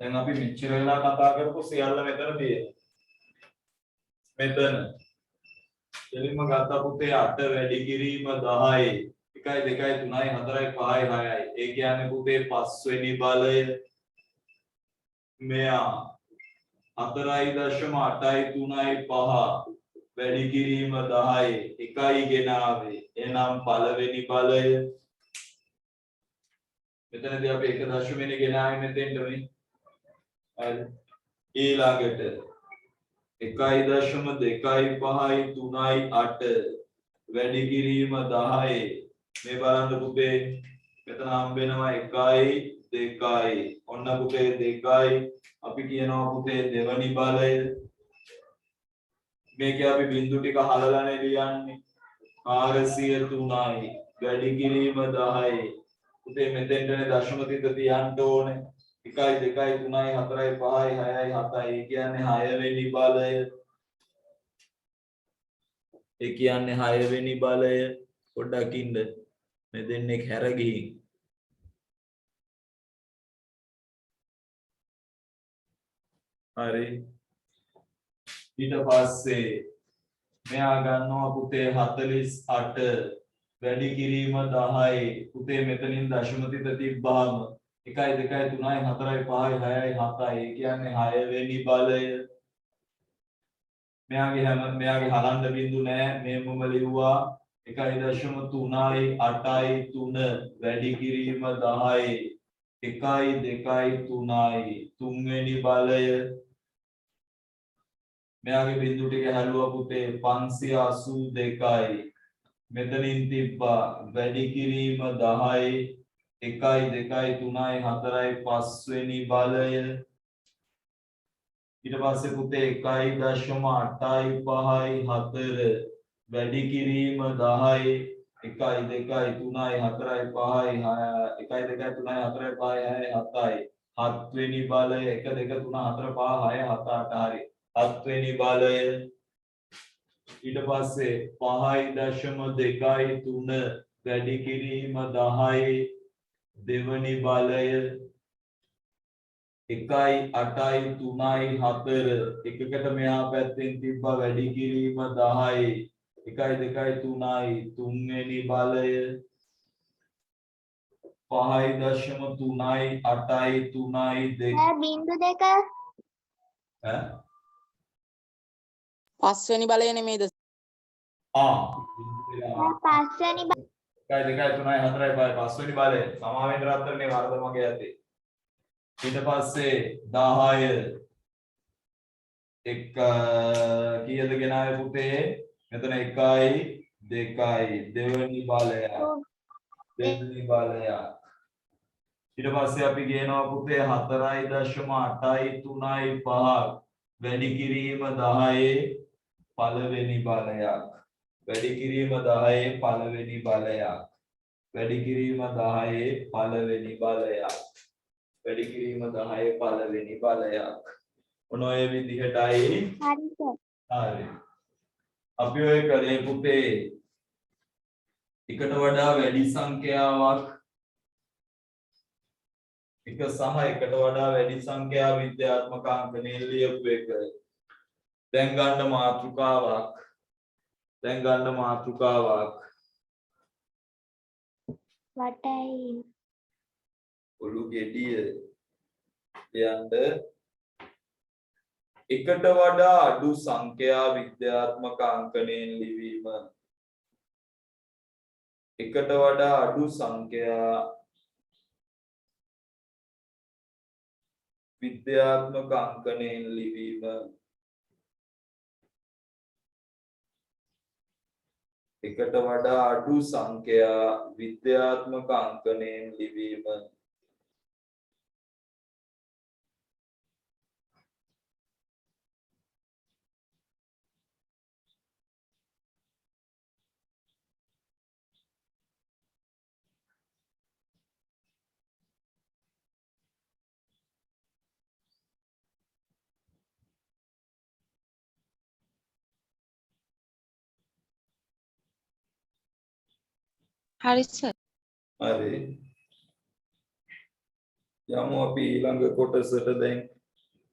දැන් අපි මෙච්චර වෙලා කතා කරපු සියල්ල මෙතන තියෙනවා. මෙතන එළින්ම ගත්ත පුතේ 8 වැඩි කිරීම 10යි 1යි 2යි 3යි 4යි 5යි 6යි. ඒ කියන්නේ පුතේ 5 වෙනි බලය මෙයා 4.8යි 3යි 5 වැඩි කිරීම 10යි 1යි ගෙනාවේ. එහෙනම් පළවෙනි බලය මෙතනදී අපි 1 දශමෙනි ගෙනාවේ මෙතෙන්ට මේ. හරි. ඊළඟට 1.2යි 5යි 3යි 8 වැඩි කිරීම 10යි. මේ බලන්න පුතේ මෙතන හම්බ වෙනවා 1යි 2යි. ඔන්න පුතේ 2යි. අපි කියනවා පුතේ දෙවනි බලය. මේකේ අපි බිංදු ටික හලලානේ ලියන්නේ. 403යි වැඩි කිරීම 10යි. පුතේ මෙතෙන්ටනේ දශම තිත තියන්න ඕනේ. 1යි 2යි 3යි 4යි 5යි 6යි 7යි. ඒ කියන්නේ 6 වෙනි බලය. ඒ කියන්නේ 6 වෙනි බලය. පොඩ්ඩක් ඉන්න. මේ දෙන්නේ හැර ගිහින්. හරි. ඊට පස්සේ මෙයා ගන්නවා පුතේ 48 වැඩි කිරීම 10යි. පුතේ මෙතනින් දශම තිත තිබ්බාම 1යි 2යි 3යි 4යි 5යි 6යි 7යි. ඒ කියන්නේ 6 වෙනි බලය. මෙයාගේ හලන්න බින්දු නෑ. මේමම ලිව්වා 1.3යි 8යි 3 වැඩි කිරීම 10යි. 1යි 2යි 3යි තුන්වෙනි බලය. මෙයාගේ බින්දු ටික හැලුවා පුතේ 582යි. මෙතනින් තිබ්බා වැඩි කිරීම 10යි. 1යි 2යි 3යි 4යි 5 වෙනි බලය. ඊට පස්සේ පුතේ 1.8යි 5යි 4 වැඩි කිරීම 10යි. 1යි 2යි 3යි 4යි 5යි 1යි 2යි 3යි 4යි 5යි 6යි 7යි 7 වෙනි බලය. 1 2 3 4 5 6 7 8 හරි. 7 වෙනි බලය. ඊට පස්සේ 5.2යි 3 වැඩි කිරීම 10යි. දෙවනි බලය. 1යි 8යි 3යි 4 එකකට මෙහා පැත්තෙන් තිබ්බා වැඩි කිරීම 10යි. 1යි 2යි 3යි තුන්වෙනි බලය. 5.3යි 8යි 3යි 2 බිංදු දෙක ඈ 5 වෙනි බලය නෙමෙයිද? පස්වෙනි 1යි 2යි 3යි 4යි 5යි 5 වෙනි බලය. සමාවෙන්න රත්තරනේ වරද මගේ ඇතේ. ඊට පස්සේ 10 එක කීයද ගෙනාවේ පුතේ? මෙතන 1යි 2යි දෙවෙනි බලය. දෙවෙනි බලය. ඊට පස්සේ අපි ගේනවා පුතේ 4.8යි 3යි 5 වැඩි කිරීම 10යි පළවෙනි බලයක්. වැඩි කිරීම 10යි පළවෙනි බලයක්. වැඩි කිරීම 10යි පළවෙනි බලයක්. වැඩි කිරීම 10යි පළවෙනි බලයක්. ඔන්න ඔය විදිහටයි. හරිද? හරි. අපි ඔය කරේ පුතේ එකට වඩා වැඩි සංඛ්‍යාවක් එක සහ එකට වඩා වැඩි සංඛ්‍යා විද්‍යාත්මක අංකණයෙන් ලියපු එක. දැන් ගන්න මාතෘකාවක්. වටයි ඔලු ගෙඩිය යන්න එකට වඩා අඩු සංඛ්‍යා විද්‍යාත්මක අංකණයෙන් ලිවීම. එකට වඩා අඩු සංඛ්‍යා විද්‍යාත්මක අංකණයෙන් ලිවීම. එකට වඩා අඩු සංඛ්‍යා විද්‍යාත්මක අංකණයෙන් ලිවීම. හරි සර්. හරි. යමු අපි ඊළඟ කොටසට දැන්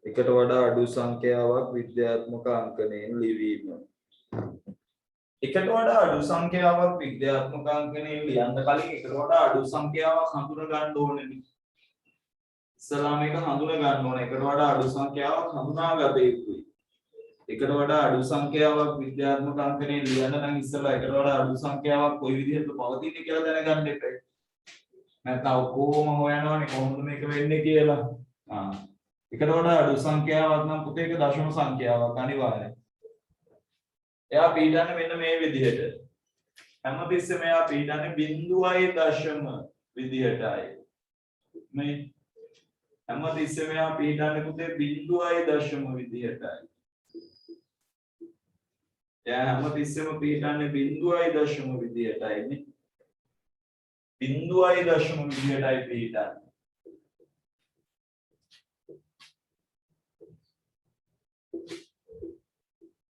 එකට වඩා අඩු සංඛ්‍යාවක් විද්‍යාත්මක අංකණයෙන් ලිවීම. එකට වඩා අඩු සංඛ්‍යාවක් විද්‍යාත්මක අංකණයෙන් ලියන්න කලින් එකට වඩා අඩු සංඛ්‍යාවක් හඳුන ගන්න ඕනේ. ඉස්සලා මේක හඳුන ගන්න ඕනේ. එකට වඩා අඩු සංඛ්‍යාවක් හඳුනාගත යුතුයි. එකට වඩා අඩු සංඛ්‍යාවක් විද්‍යාත්මක අංකණයෙන් ලියන්න නම් ඉස්සලා එකට වඩා අඩු සංඛ්‍යාවක් කොයි විදිහටද පවතින්නේ කියලා දැනගන්න එපා. නැත්නම් කොහොම හොයනවනේ කොහොමද මේක වෙන්නේ කියලා. එකට වඩා අඩු සංඛ්‍යාවක් නම් පුතේ ඒක දශම සංඛ්‍යාවක් අනිවාර්යයෙන්. එයා පීඩන්නේ මෙන්න මේ විදිහට. හැමතිස්සෙම එයා පීඩන්නේ 0.0 විදිහටයි. මේ හැමතිස්සෙම එයා පීඩන්නේ පුතේ 0.0 විදිහටයි. එයා හැමතිස්සෙම පීඩන්නේ 0.0 විදිහටයි නේ. 0.0 විදිහටයි පීඩන්නේ.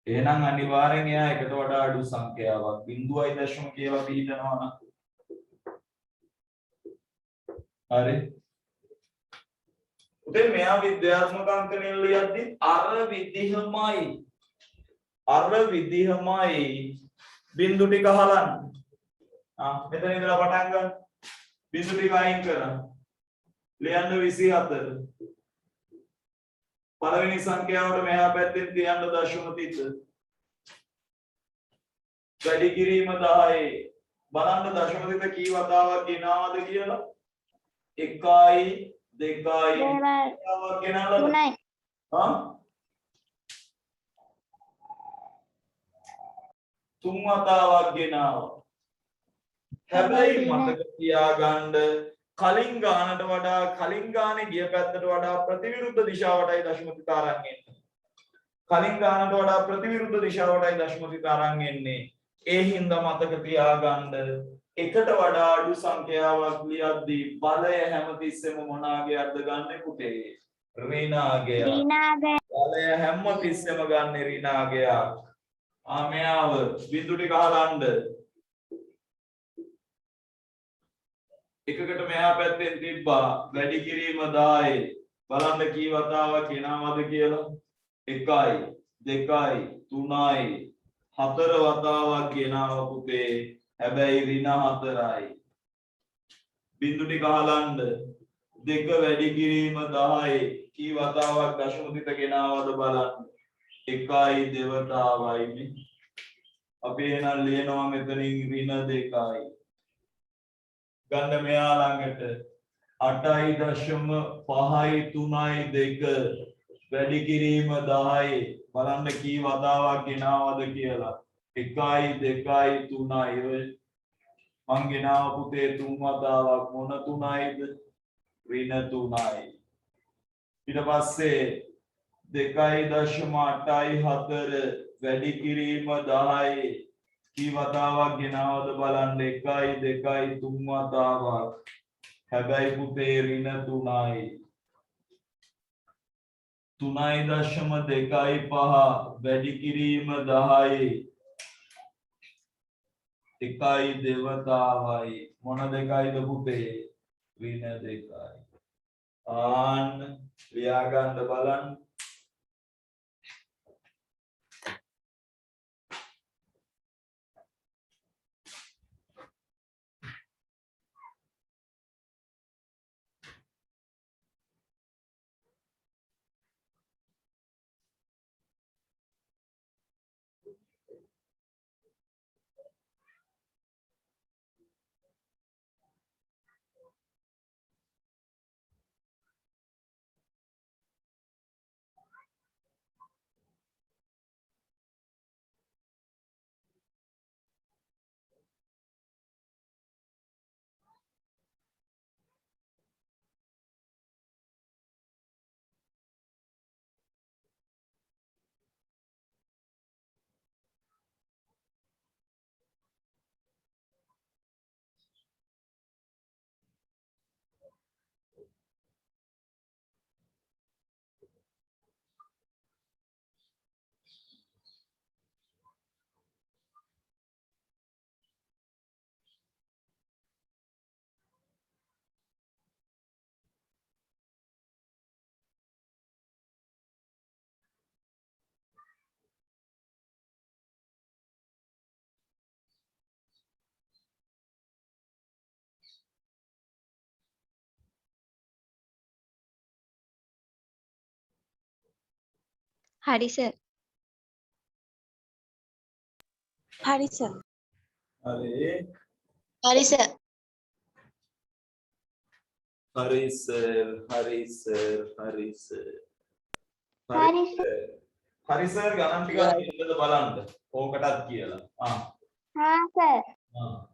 එහෙනම් අනිවාර්යෙන් එයා එකට වඩා අඩු සංඛ්‍යාවක් 0.0 කියලා පිළිගනවා නම් හරි. උදේ මෙයා විද්‍යාත්මක අංකණයෙන් ලියද්දි අර විදිහමයි බිංදු ටික හලන්න. මෙතන ඉඳලා පටන් ගන්න. බිංදු ටික අයින් කරන්න. ලියන්න 24. පළවෙනි සංඛ්‍යාවට මෙහා පැත්තෙන් තියන්න දශම තිත. වැඩි කිරීම 10. බලන්න දශම තිත කී වතාවක් ගෙනාවද කියලා. 1යි 2යි වතාවක් ගෙනාලාද? 3යි. තුන් වතාවක් ගෙනාවා. හැබැයි මතක තියාගන්න කලින් ගානට වඩා කලින් ගානේ ගිය පැත්තට වඩා ප්‍රතිවිරුද්ධ දිශාවටයි දශමතිත අරන් එන්නේ. කලින් ගානට වඩා ප්‍රතිවිරුද්ධ දිශාවටයි දශමතිත අරන් එන්නේ. ඒ හින්දා මතක තියාගන්න එකට වඩා අඩු සංඛ්‍යාවක් ලියද්දී බලය හැමතිස්සෙම මොනාගේද ගන්න පුතේ? ඍණාගය. බලය හැමතිස්සෙම ගන්න ඍණාගයක්. මෙයාව බිඳු ටික අහලන්න. එකකට මෙහා පැත්තෙන් තිබ්බා වැඩි කිරීම 10. බලන්න කී වතාවක් එනවද කියලා. 1යි 2යි 3යි 4 වතාවක් ගෙනාවා පුතේ. හැබැයි ඍණ 4යි. බිඳු ටික අහලන්න. 2 වැඩි කිරීම 10යි කී වතාවක් දශමතිත ගෙනාවද බලන්න. 1යි 2 වතාවයි. අපි එහෙනම් ලියනවා මෙතනින් ඍණ 2යි. ගන්න මෙයා ළඟට 8.5යි 3යි 2 වැඩි කිරීම 10යි බලන්න කී වතාවක් ගෙනාවද කියලා. 1යි 2යි 3යි ඔය මං ගෙනාව පුතේ 3 වතාවක්. මොන 3යිද? ඍණ 3යි. ඊට පස්සේ 2.8යි 4 වැඩි කිරීම 10යි කී වතාවක් ගෙනාවද බලන්න. 1යි 2යි 3 වතාවක්. හැබැයි පුතේ ඍණ 3යි. 3.25 වැඩි කිරීම 10යි 1යි 2 වතාවයි. මොන දෙකයිද පුතේ? ඍණ 2යි. ආන්න ලියා ගන්න බලන්න. හරි සර්. හරි සර්. හරි හරි සර්. හරි සර් හරි සර් හරි සර් හරි සර්. හරි සර් ගණන් ටික හරියටද බලන්න ඕකටත් කියලා හා සර්. ආ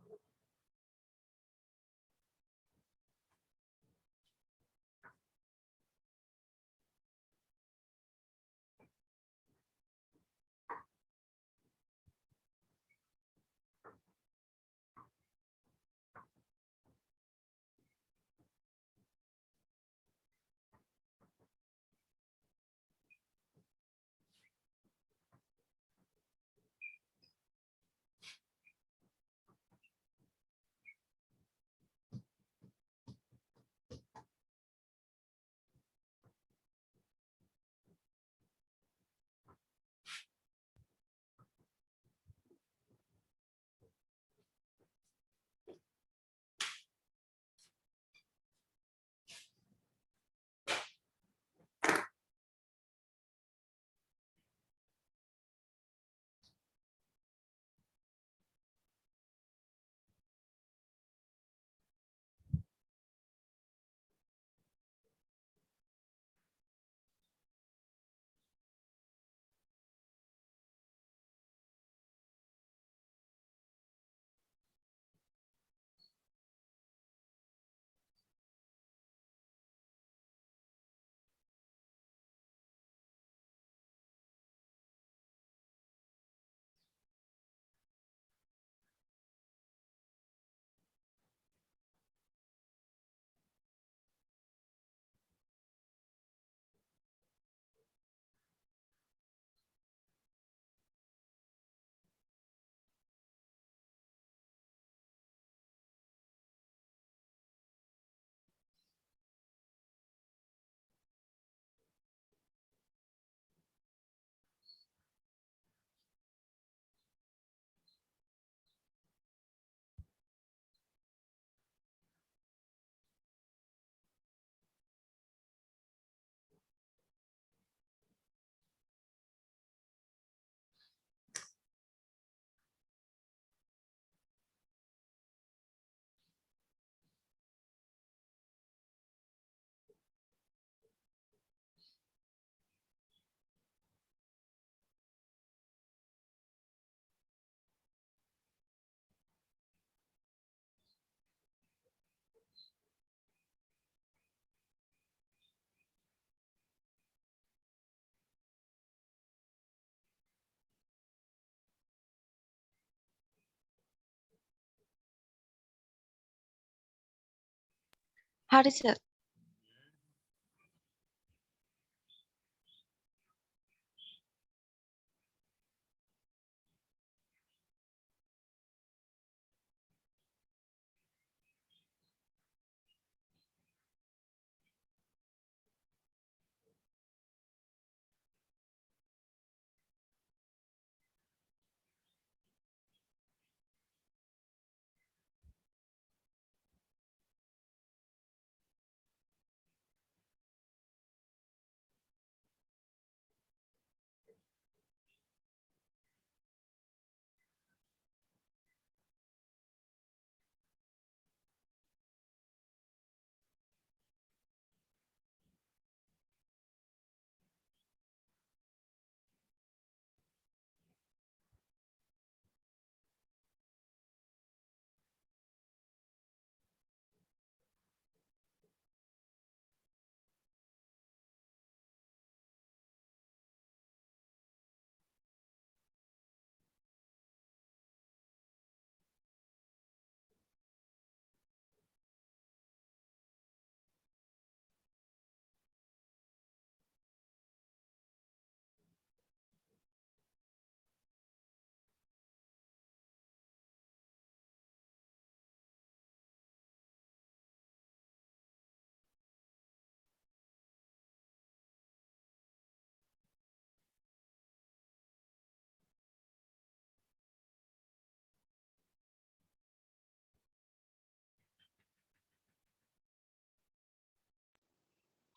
හරි සර්.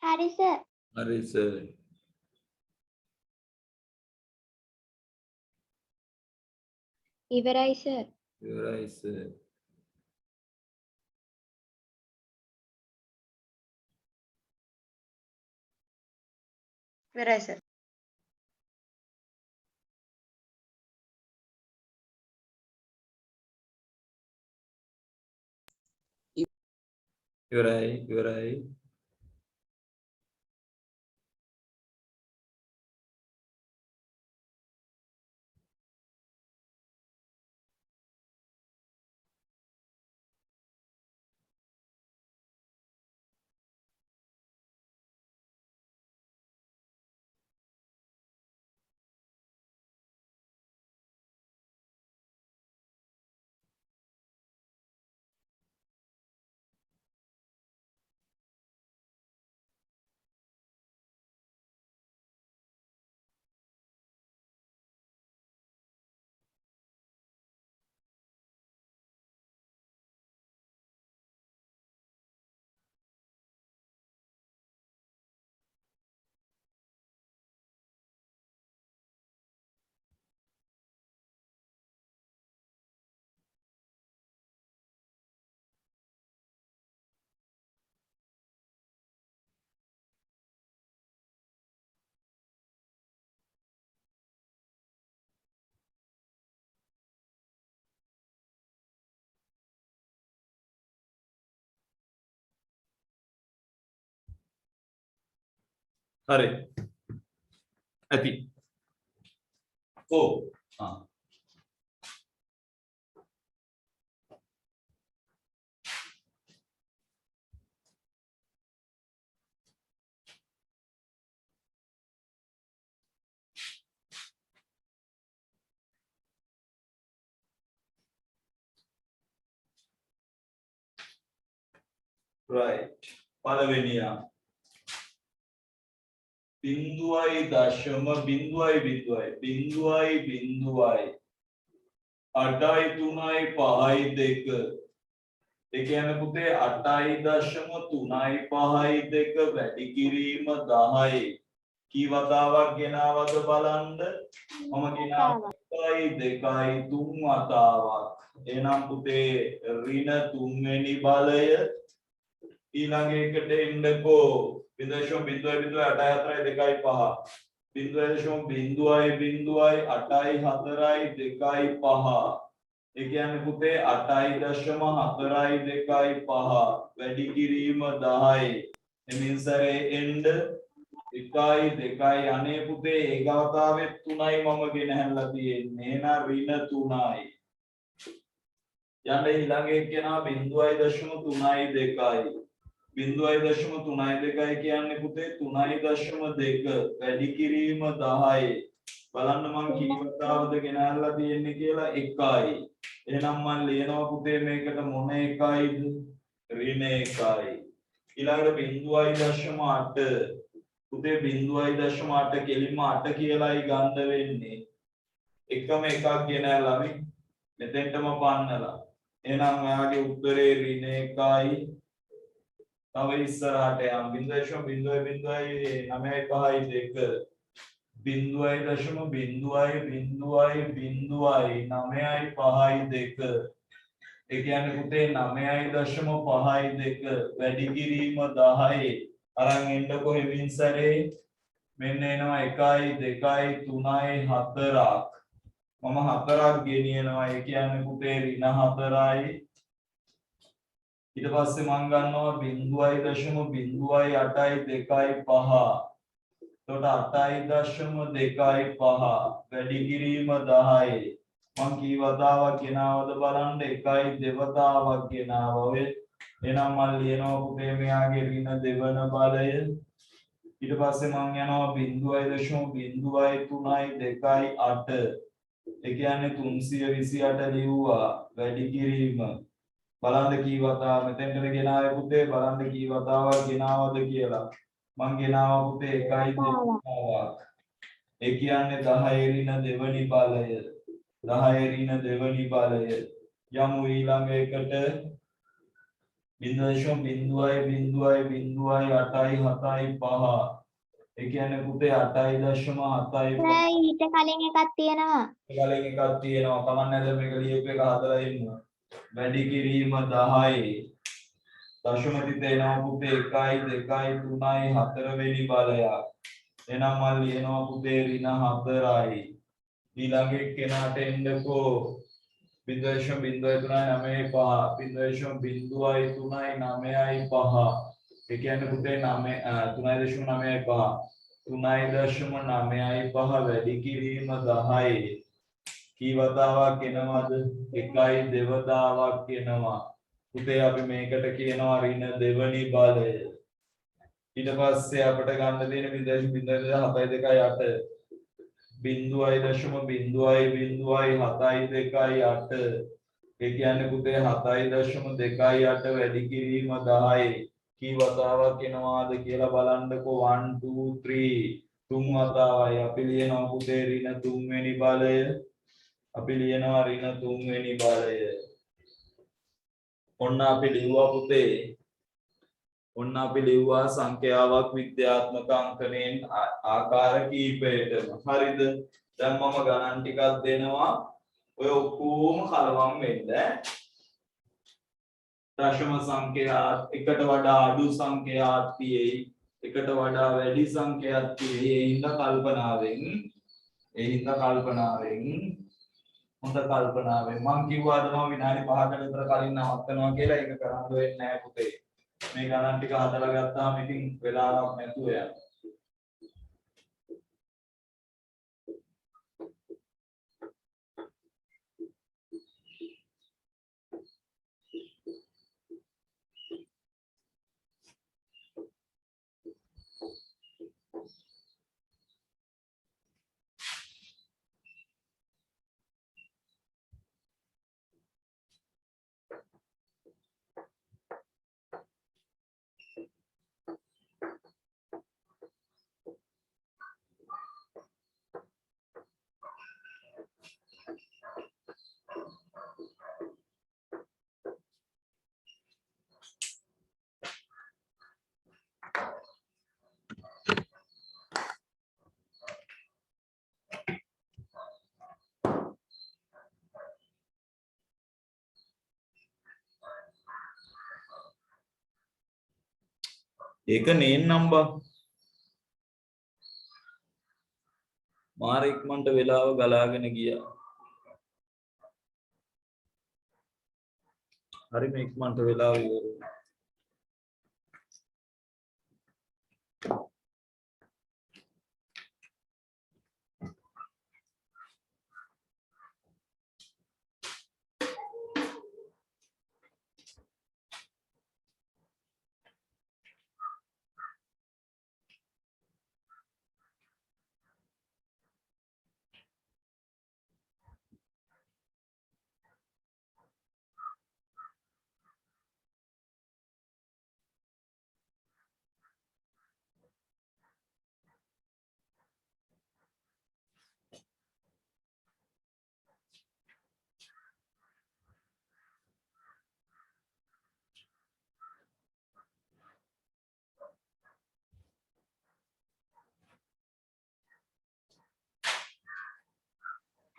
හරි සර්. හරි සර් ඉවරයි සර්. ඉවරයි සර්. ඉවරයි සර්. ඉවරයි ඉවරයි. හරි. ඇති. ඔව්. ආ. right. පළවෙනියා. බිඳුවයි දශම බිඳුවයි බිඳුවයි බිඳුවයි බිඳුවයි 8යි 3යි 5යි 2. ඒ කියන්නේ පුතේ 8.3යි 5යි 2 වැඩි කිරීම 10යි. කී වතාවක් ගෙනාවද බලන්න. මම ගෙනාවා 1යි 2යි 3 වතාවක්. එහෙනම් පුතේ ඍණ 3 වෙනි බලය ඊළඟ එකට එන්නකෝ. 0.0 8.4 2.5 0.0 8.4 2.5 ඒ කියන්නේ පුතේ 8.4 2.5 වැඩි කිරීම 10යි එමින්සරේ එන්න 1යි 2යි අනේ පුතේ ඒ ගාතාවෙත් 3යි මම ගෙනහැල්ලා තියෙන්නේ එහෙනම් ඍණ 3යි යන්න ඊළඟ එක කෙනා 0.3.2 0.3.2 කියන්නේ පුතේ 3.2 වැඩි කිරීම 10යි. බලන්න මං කී වතාවද ගෙනල්ලා තියෙන්නේ කියලා 1යි. එහෙනම් මං ලියනවා පුතේ මේකට මොන එකයිද? ඍණ 1යි. ඊළඟට 0.8 පුතේ 0.8 කෙලින්ම 8 කියලායි ගන්න වෙන්නේ. එකම එකක් ගෙනල්ලා මෙතෙන්ටම පන්නලා. එහෙනම් ඔයාගේ උත්තරේ ඍණ 1යි. තව ඉස්සරහට යම් 0.0.9.5.2 ඒ කියන්නේ පුතේ 9.52 වැඩි කිරීම 10යි අරන් එන්නකො හෙමින් සැරේ මෙන්න එනවා 1යි 2යි 3යි 4ක් මම 4ක් ගෙනියනවා ඒ කියන්නේ පුතේ ඍණ 4යි ඊට පස්සේ මම ගන්නවා 0.08යි 2.5 එතකොට 8.25 වැඩි කිරීම 10යි මම කී වතාවක් ගෙනාවද බලන්න 1යි දෙවතාවක් ගෙනාවා ඔය එහෙනම් මම ලියනවා පුතේ මෙයාගේ ඍණ දෙවන බලය ඊට පස්සේ මම යනවා 0.03යි 2.8 ඒ කියන්නේ 328 ලිව්වා වැඩි කිරීම බලන්න කී වතාවක් මෙතෙන්ට ගෙනාවේ පුතේ බලන්න කී වතාවක් ගෙනාවද කියලා මං ගෙනාවා පුතේ 1යි දෙවතාවක් ඒ කියන්නේ 10 ඍණ දෙවනි බලය 10 ඍණ දෙවනි බලය යමු ඊළඟ එකට 0.0.8යි 7යි 5 ඒ කියන්නේ පුතේ 8.7යි සර් ඊට කලින් එකක් තියෙනවා. කලින් එකක් තියෙනවා. කමන්නේ නැද මේක ලියපු එක හදලා ඉන්න. වැඩි කිරීම 10යි. දශම තිත එනවා පුතේ 1යි 2යි 3යි 4 වෙනි බලයක්. එහෙනම් මම ලියනවා පුතේ ඍණ 4යි. ඊළඟ එක්කෙනාට එන්නකෝ 0.0395 0.0395 ඒ කියන්නේ පුතේ 3.95 3.95 වැඩි කිරීම 10යි. කී වතාවක් එනවද? 1යි දෙවතාවක් එනවා. පුතේ අපි මේකට කියනවා ඍණ දෙවනි බලය. ඊට පස්සේ අපිට ගන්න තියෙන 0.0728 0.0.0.728 ඒ කියන්නේ පුතේ 7.28 වැඩි කිරීම 10යි. කී වතාවක් එනවාද කියලා බලන්නකෝ 1 2 3 තුන් වතාවයි. අපි ලියනවා පුතේ ඍණ තුන්වෙනි බලය. අපි ලියනවා ඍණ තුන්වෙනි බලය. ඔන්න අපි ලිව්වා පුතේ. ඔන්න අපි ලිව්වා සංඛ්‍යාවක් විද්‍යාත්මක අංකණයෙන් ආකාර කීපයකටම. හරිද? දැන් මම ගණන් ටිකක් දෙනවා. ඔය ඔක්කොම කලවම් වෙන්න. දශම සංඛ්‍යාත් එකට වඩා අඩු සංඛ්‍යාත් තියෙයි. එකට වඩා වැඩි සංඛ්‍යාත් තියෙයි. ඒ හින්දා කල්පනාවෙන් හොඳ කල්පනාවෙන් මං කිව්වාද මම විනාඩි 5කට විතර කලින් නවත්තනවා කියලා. ඒක කරන්න වෙන්නේ නැහැ පුතේ. මේ ගණන් ටික හදලා ගත්තාම ඉතින් වෙලාවක් නැතුව යනවා. ඒක නේන්නම් බං. මාර ඉක්මනට වෙලාව ගලාගෙන ගියා. හරිම ඉක්මනට වෙලාව ඉවර වුණා.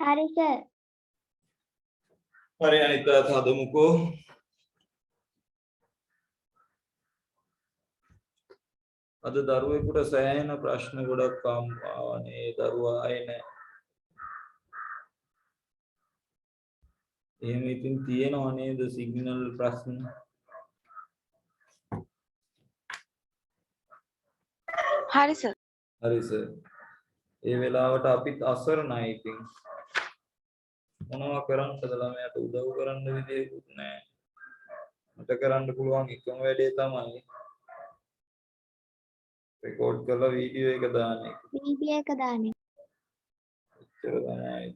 හරි සර්. හරි අනිත් අයත් හදමුකෝ. අද දරුවෙකුට සෑහෙන ප්‍රශ්න ගොඩක් ආවනේ. දරුවා ආයේ නැහැ. එහෙම ඉතින් තියෙනව නේද සිග්නල් ප්‍රශ්න? හරි සර්. හරි සර්. ඒ වෙලාවට අපිත් අසරණයි ඉතින්. මොනවා කරන්නද ළමයාට උදව් කරන්න විදියකුත් නැහැ. මට කරන්න පුළුවන් එකම වැඩේ තමයි රෙකෝඩ් කරලා වීඩියෝ එක දාන එක. වීඩියෝ එක දාන්න. එච්චර තමයි.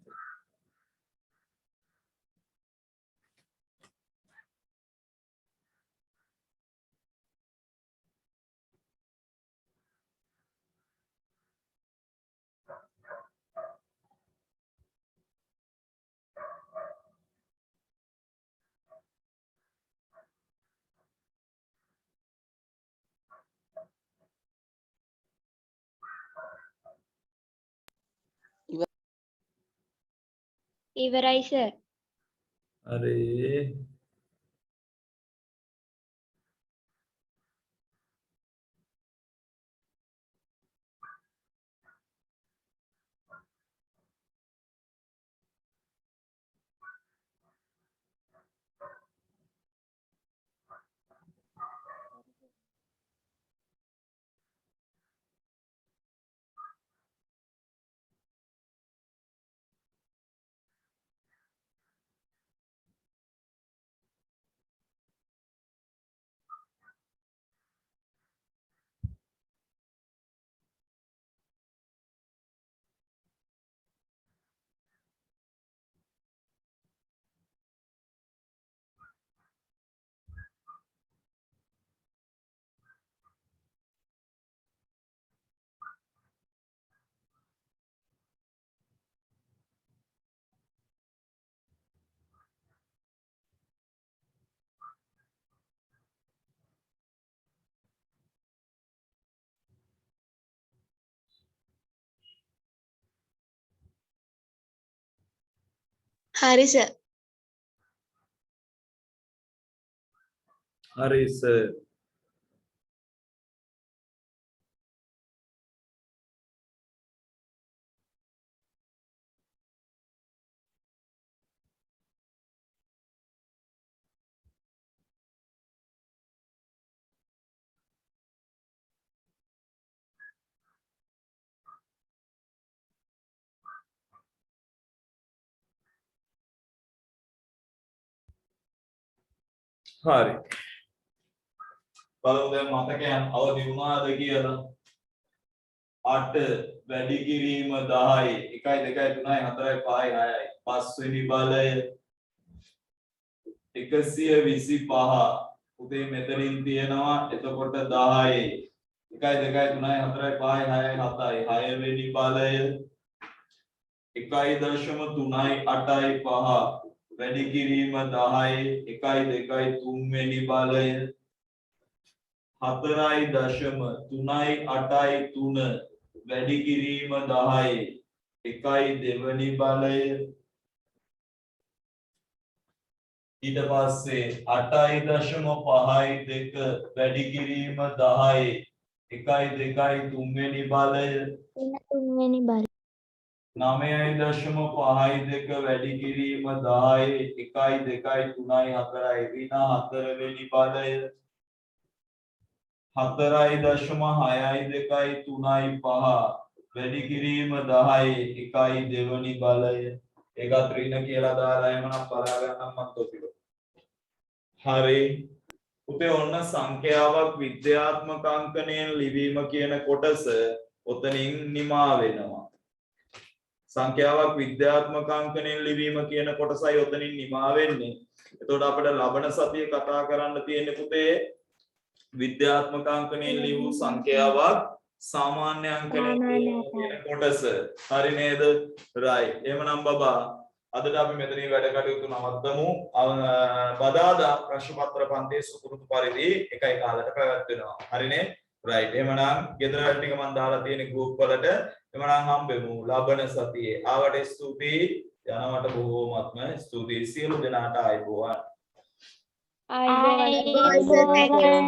ඉවරයි සර්. හරි. හරි සර්. හරි සර්. හරි. බලමු දැන් මතකයන් අවදි වුණාද කියලා. 8 වැඩි කිරීම 10යි 1 2 3 4 5 6යි 5 වෙනි බලය 125 උදේ මෙතනින් තියෙනවා එතකොට 10යි 1 2 3 4 5 6යි 7යි 6 වෙනි බලය 1.3යි 8යි 5 වැඩි කිරීම 10යි 1 2 3 වෙනි බලය 4.3යි 8යි 3 වැඩි කිරීම 10යි 1යි දෙවනි බලය ඊට පස්සේ 8.5යි 2 වැඩි කිරීම 10යි 1 2 3 වෙනි බලය එන තුන්වෙනි බලය. 9.5යි 2 වැඩි කිරීම 10යි 1 2 3යි 4යි වින 4 වෙනි බලය 4.6යි 2යි 3යි 5 වැඩි කිරීම 10යි 1යි දෙවනි බලය ඒකත් ඍණ කියලා දාලා එමනම් බලා ගන්නම් මම තොපිට. හරි. උපේ ඔන්න සංඛ්‍යාවක් විද්‍යාත්මක අංකණයෙන් ලිවීම කියන කොටස ඔතනින් නිමා වෙනවා. සංඛ්‍යාවක් විද්‍යාත්මක අංකණයෙන් ලිවීම කියන කොටසයි ඔතනින් නිමා වෙන්නේ. එතකොට අපිට ලබන සතියේ කතා කරන්න තියෙන්නේ පුතේ විද්‍යාත්මක අංකණයෙන් ලියූ සංඛ්‍යාවක් සාමාන්‍ය අංකණයෙන් ලියන කොටස. හරි නේද? right. එහෙමනම් බබා අදට අපි මෙතනින් වැඩ කටයුතු නවත්තමු. බදාදා ප්‍රශ්න පත්‍ර පන්තියේ සුපුරුදු පරිදි එකයි කාලට පැවැත්වෙනවා. හරිනේ? right. එහෙමනම් ගෙදර වැඩ ටික මම දාලා තියෙන group වලට. එහෙමනම් හම්බෙමු ලබන සතියේ. ආවට ස්තුතියි. යනවට බොහෝමත්ම ස්තුතියි. සියලු දෙනාට ආයුබෝවන්. ආයිබෝවන්.